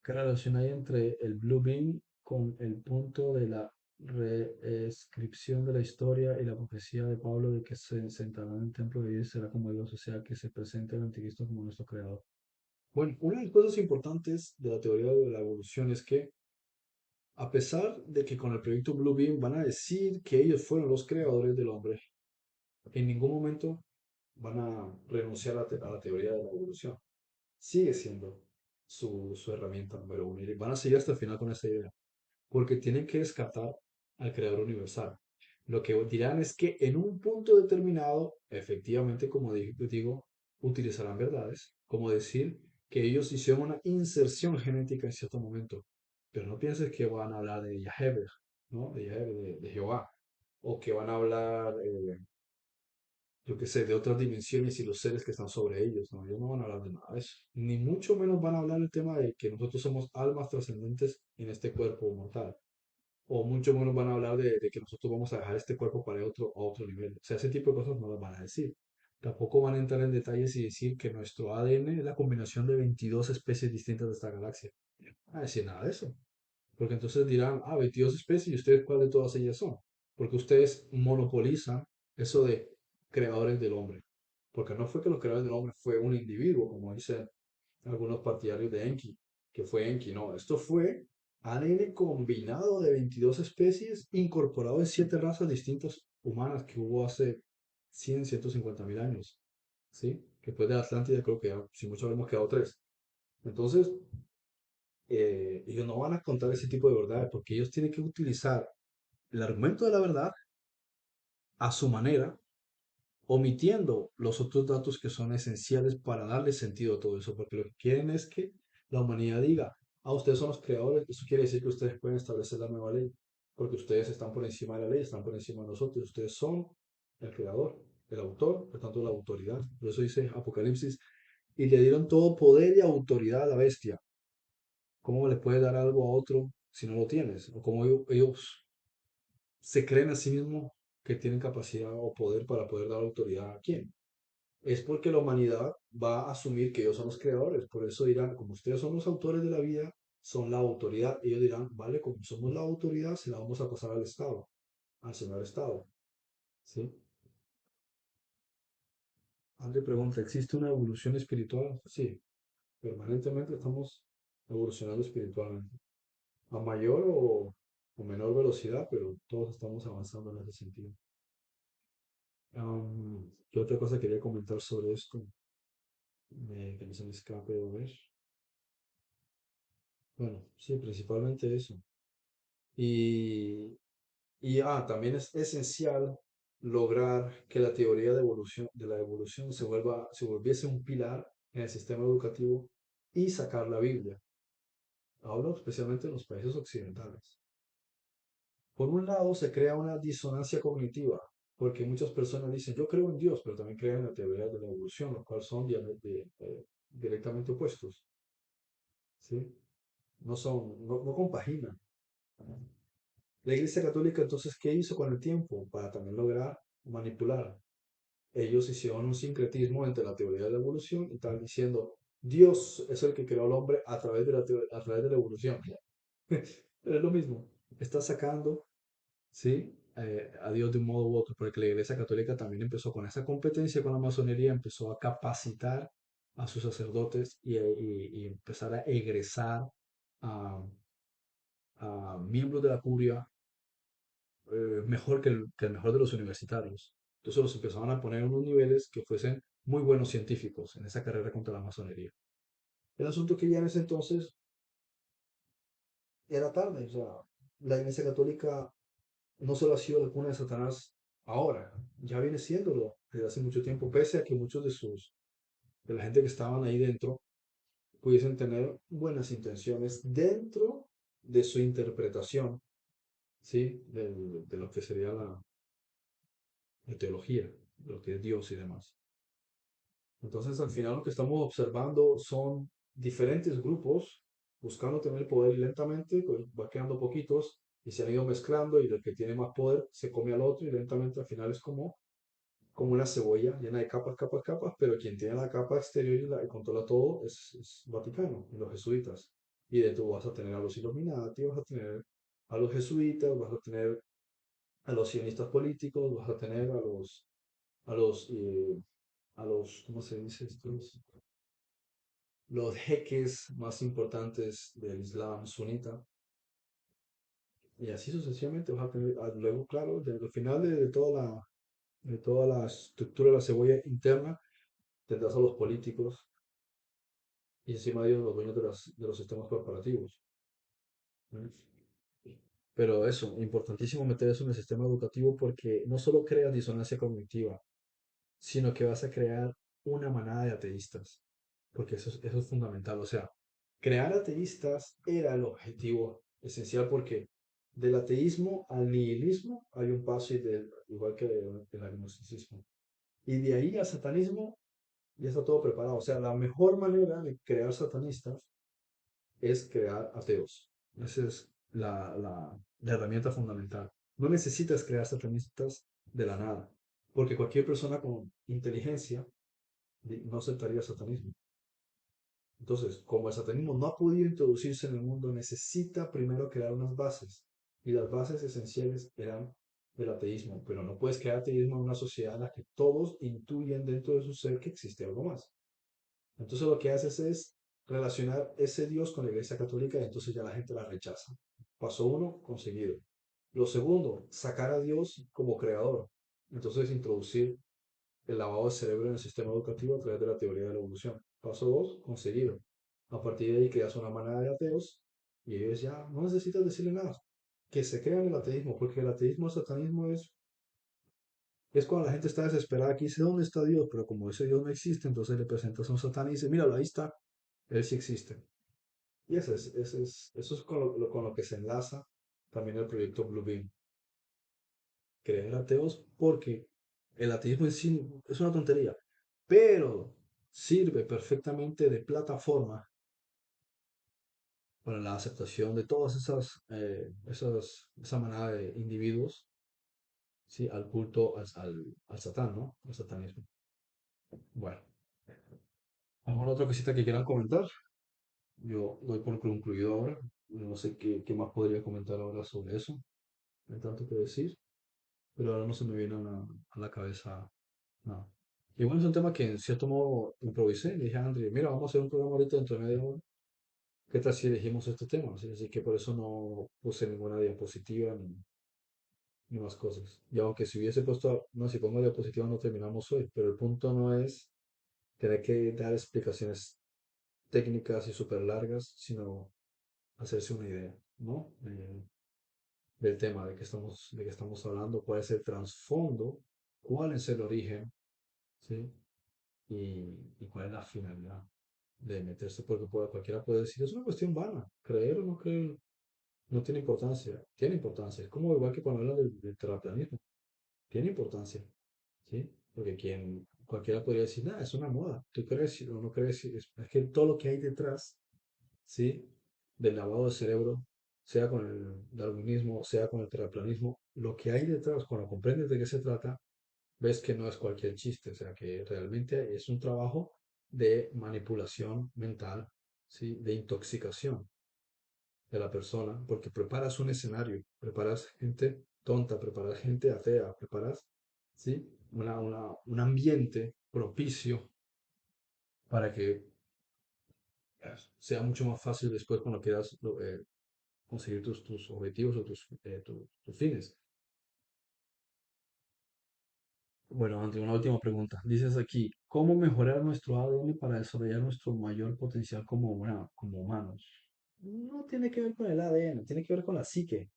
S1: ¿Qué relación hay entre el Blue Beam con el punto de la reescripción de la historia y la profecía de Pablo de que se sentará en el templo de Dios y será como Dios, o sea, que se presente el anticristo como nuestro creador? Bueno, una de las cosas importantes de la teoría de la evolución es que, a pesar de que con el proyecto Blue Beam van a decir que ellos fueron los creadores del hombre, en ningún momento van a renunciar a la teoría de la evolución. Sigue siendo su herramienta número uno y van a seguir hasta el final con esa idea, porque tienen que descartar al creador universal. Lo que dirán es que en un punto determinado, efectivamente, como digo, utilizarán verdades, como decir que ellos hicieron una inserción genética en cierto momento, pero no pienses que van a hablar de Yahweh, ¿no? De Yahweh, de Jehová, o que van a hablar, yo qué sé, de otras dimensiones y los seres que están sobre ellos, ¿no? Ellos no van a hablar de nada de eso. Ni mucho menos van a hablar del tema de que nosotros somos almas trascendentes en este cuerpo mortal. O mucho menos van a hablar de que nosotros vamos a dejar este cuerpo para ir a otro nivel. O sea, ese tipo de cosas no las van a decir. Tampoco van a entrar en detalles y decir que nuestro ADN es la combinación de 22 especies distintas de esta galaxia. No van a decir nada de eso. Porque entonces dirán, 22 especies y ustedes cuál de todas ellas son. Porque ustedes monopolizan eso de creadores del hombre. Porque no fue que los creadores del hombre fue un individuo, como dicen algunos partidarios de Enki, que fue Enki. No, esto fue ADN combinado de 22 especies incorporado en 7 razas distintas humanas que hubo hace 100, 150 mil años. ¿Sí? Que después de la Atlántida creo que si mucho habremos quedado 3. Entonces, ellos no van a contar ese tipo de verdades porque ellos tienen que utilizar el argumento de la verdad a su manera, omitiendo los otros datos que son esenciales para darle sentido a todo eso, porque lo que quieren es que la humanidad diga, ustedes son los creadores, eso quiere decir que ustedes pueden establecer la nueva ley, porque ustedes están por encima de la ley, están por encima de nosotros, ustedes son el creador, el autor, por tanto la autoridad. Por eso dice Apocalipsis, y le dieron todo poder y autoridad a la bestia. ¿Cómo le puedes dar algo a otro si no lo tienes? O como ellos se creen a sí mismos que tienen capacidad o poder para poder dar autoridad a quién. Es porque la humanidad va a asumir que ellos son los creadores. Por eso dirán, como ustedes son los autores de la vida, son la autoridad. Ellos dirán, vale, como somos la autoridad, se la vamos a pasar al Estado, al señor Estado. ¿Sí? André pregunta, ¿existe una evolución espiritual? Sí, permanentemente estamos evolucionando espiritualmente. A mayor o menor velocidad, pero todos estamos avanzando en ese sentido. ¿Qué otra cosa quería comentar sobre esto? Que no se me escape de ver. Bueno, sí, principalmente eso. Y, también es esencial lograr que la teoría de la evolución se volviese un pilar en el sistema educativo y sacar la Biblia. Hablo especialmente en los países occidentales. Por un lado, se crea una disonancia cognitiva, porque muchas personas dicen, yo creo en Dios, pero también creen en la teoría de la evolución, lo cual son directamente opuestos, ¿sí? No compaginan. La Iglesia Católica entonces, ¿qué hizo con el tiempo para también lograr manipular? Ellos hicieron un sincretismo entre la teoría de la evolución y tal, diciendo, Dios es el que creó al hombre a través de a través de la evolución. Pero es lo mismo, está sacando, ¿sí? A Dios de un modo u otro, porque la Iglesia Católica también empezó con esa competencia con la masonería, empezó a capacitar a sus sacerdotes y empezar a egresar a, a miembros de la curia mejor que el mejor de los universitarios. Entonces los empezaban a poner en unos niveles que fuesen muy buenos científicos en esa carrera contra la masonería. El asunto que ya en ese entonces era tarde, o sea, la Iglesia Católica no solo ha sido la cuna de Satanás ahora, ya viene siéndolo desde hace mucho tiempo, pese a que muchos de la gente que estaban ahí dentro, pudiesen tener buenas intenciones dentro de su interpretación, ¿sí? De lo que sería la teología, de lo que es Dios y demás. Entonces, al final lo que estamos observando son diferentes grupos buscando tener poder y lentamente pues, va quedando poquitos y se han ido mezclando y el que tiene más poder se come al otro y lentamente al final es como una cebolla llena de capas, capas, capas, pero quien tiene la capa exterior y controla todo es Vaticano y los jesuitas. Y de tú vas a tener a los Illuminati, vas a tener a los jesuitas, vas a tener a los sionistas políticos, vas a tener a los, eh, ¿cómo se dice estos? Los jeques más importantes del Islam sunita. Y así sucesivamente vas a tener, luego, claro, al final de toda la estructura de la cebolla interna, tendrás a los políticos y encima de ellos los dueños de los sistemas corporativos. ¿No? Pero eso, importantísimo meter eso en el sistema educativo porque no solo crea disonancia cognitiva, sino que vas a crear una manada de ateístas, porque eso es fundamental. O sea, crear ateístas era el objetivo esencial porque del ateísmo al nihilismo hay un paso igual que el agnosticismo. Y de ahí al satanismo ya está todo preparado. O sea, la mejor manera de crear satanistas es crear ateos. Esa es la herramienta fundamental. No necesitas crear satanistas de la nada, porque cualquier persona con inteligencia no aceptaría el satanismo. Entonces, como el satanismo no ha podido introducirse en el mundo, necesita primero crear unas bases. Y las bases esenciales eran el ateísmo. Pero no puedes crear ateísmo en una sociedad en la que todos intuyen dentro de su ser que existe algo más. Entonces lo que haces es relacionar ese Dios con la Iglesia Católica y entonces ya la gente la rechaza. Paso uno, conseguido. Lo segundo, sacar a Dios como creador. Entonces introducir el lavado de cerebro en el sistema educativo a través de la teoría de la evolución. Paso 2, conseguido. A partir de ahí creas una manada de ateos y ellos ya no necesitas decirle nada. Que se crean el ateísmo, porque el ateísmo, el satanismo es cuando la gente está desesperada aquí dice, ¿dónde está Dios? Pero como ese Dios no existe, entonces le presentas a un satán y dice, míralo, ahí está, él sí existe. Y eso es con lo que se enlaza también el proyecto Bluebeam. Crear ateos porque el ateísmo en sí es una tontería, pero sirve perfectamente de plataforma para la aceptación de todas esa manada de individuos ¿sí? Al culto, al Satán, ¿no? Al satanismo. Bueno, ¿alguna otra cosita que quieran comentar? Yo doy por concluido ahora. No sé qué más podría comentar ahora sobre eso. No hay tanto que decir, pero ahora no se me viene a la cabeza nada. Y bueno, es un tema que en cierto modo improvisé. Le dije a André, mira, vamos a hacer un programa ahorita dentro de media hora. ¿Qué tal si elegimos este tema? Así que por eso no puse ninguna diapositiva ni más cosas. Y aunque si hubiese puesto, no, si pongo diapositiva no terminamos hoy, pero el punto no es tener que dar explicaciones técnicas y súper largas, sino hacerse una idea, ¿no? Del tema de qué estamos hablando, cuál es el trasfondo, cuál es el origen, ¿sí? Y cuál es la finalidad de meterse, porque cualquiera puede decir, es una cuestión vana, creer o no creer, no tiene importancia, es como igual que cuando hablan del terraplanismo, tiene importancia, ¿sí? Porque cualquiera podría decir, nada, es una moda, tú crees o no crees, es que todo lo que hay detrás, ¿sí? Del lavado de cerebro, sea con el darwinismo, sea con el terraplanismo, lo que hay detrás, cuando comprendes de qué se trata, ves que no es cualquier chiste, o sea, que realmente es un trabajo de manipulación mental, ¿sí? De intoxicación de la persona, porque preparas un escenario, preparas gente tonta, preparas gente atea, preparas, ¿sí? Un ambiente propicio para que sea mucho más fácil después cuando quieras conseguir tus objetivos o tus fines. Bueno, André, una última pregunta. Dices aquí, ¿cómo mejorar nuestro ADN para desarrollar nuestro mayor potencial como humanos? No tiene que ver con el ADN, tiene que ver con la psique.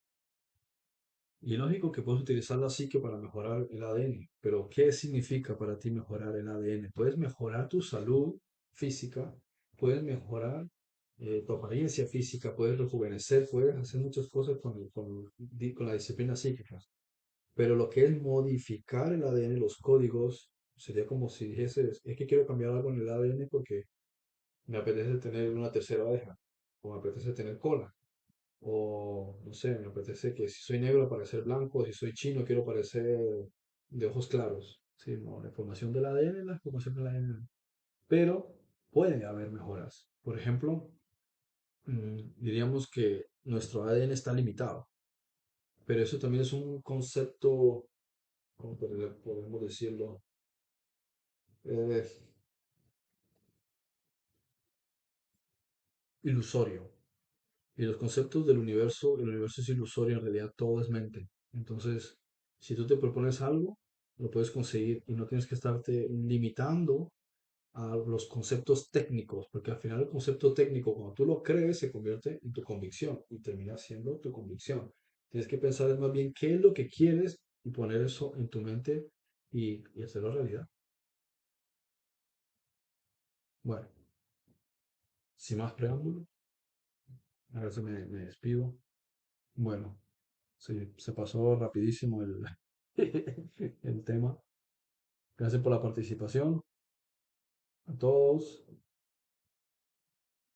S1: Y lógico que puedes utilizar la psique para mejorar el ADN, pero ¿qué significa para ti mejorar el ADN? Puedes mejorar tu salud física, puedes mejorar tu apariencia física, puedes rejuvenecer, puedes hacer muchas cosas con la disciplina psíquica. Pero lo que es modificar el ADN, los códigos, sería como si dijeses, es que quiero cambiar algo en el ADN porque me apetece tener una tercera oreja, o me apetece tener cola, o no sé, me apetece que si soy negro parecer blanco, si soy chino quiero parecer de ojos claros. Sí, no, la información del ADN es la información del ADN. Pero puede haber mejoras. Por ejemplo, diríamos que nuestro ADN está limitado, pero eso también es un concepto, ¿cómo podemos decirlo? Eh, Ilusorio. Y los conceptos del universo, el universo es ilusorio, en realidad todo es mente. Entonces, si tú te propones algo, lo puedes conseguir y no tienes que estarte limitando a los conceptos técnicos, porque al final el concepto técnico, cuando tú lo crees, se convierte en tu convicción y termina siendo tu convicción. Tienes que pensar más bien qué es lo que quieres y poner eso en tu mente y hacerlo realidad. Bueno, sin más preámbulo, ahora sí me despido. Bueno, sí, se pasó rapidísimo el tema. Gracias por la participación a todos.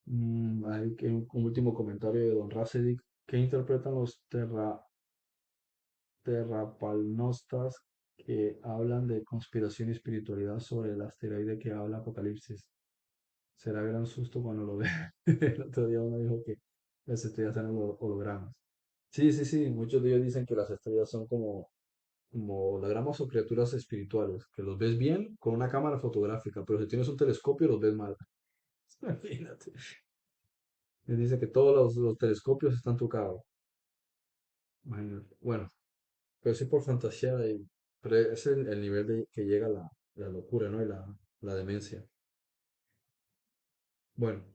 S1: Hay que un último comentario de Don Rasedic. ¿Qué interpretan los terrapalnostas que hablan de conspiración y espiritualidad sobre el asteroide que habla Apocalipsis? Será gran susto cuando lo vean. El otro día uno dijo que las estrellas eran hologramas. Sí, sí, sí. Muchos de ellos dicen que las estrellas son como hologramas o criaturas espirituales, que los ves bien con una cámara fotográfica, pero si tienes un telescopio los ves mal. Imagínate. Él dice que todos los telescopios están trucados. Imagínate. Bueno, pero sí por fantasía, pero es el nivel que llega la locura, ¿no? Y la demencia. Bueno,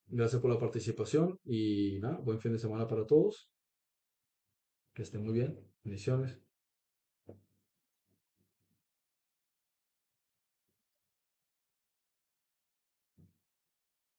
S1: gracias por la participación y nada, buen fin de semana para todos. Que estén muy bien. Bendiciones.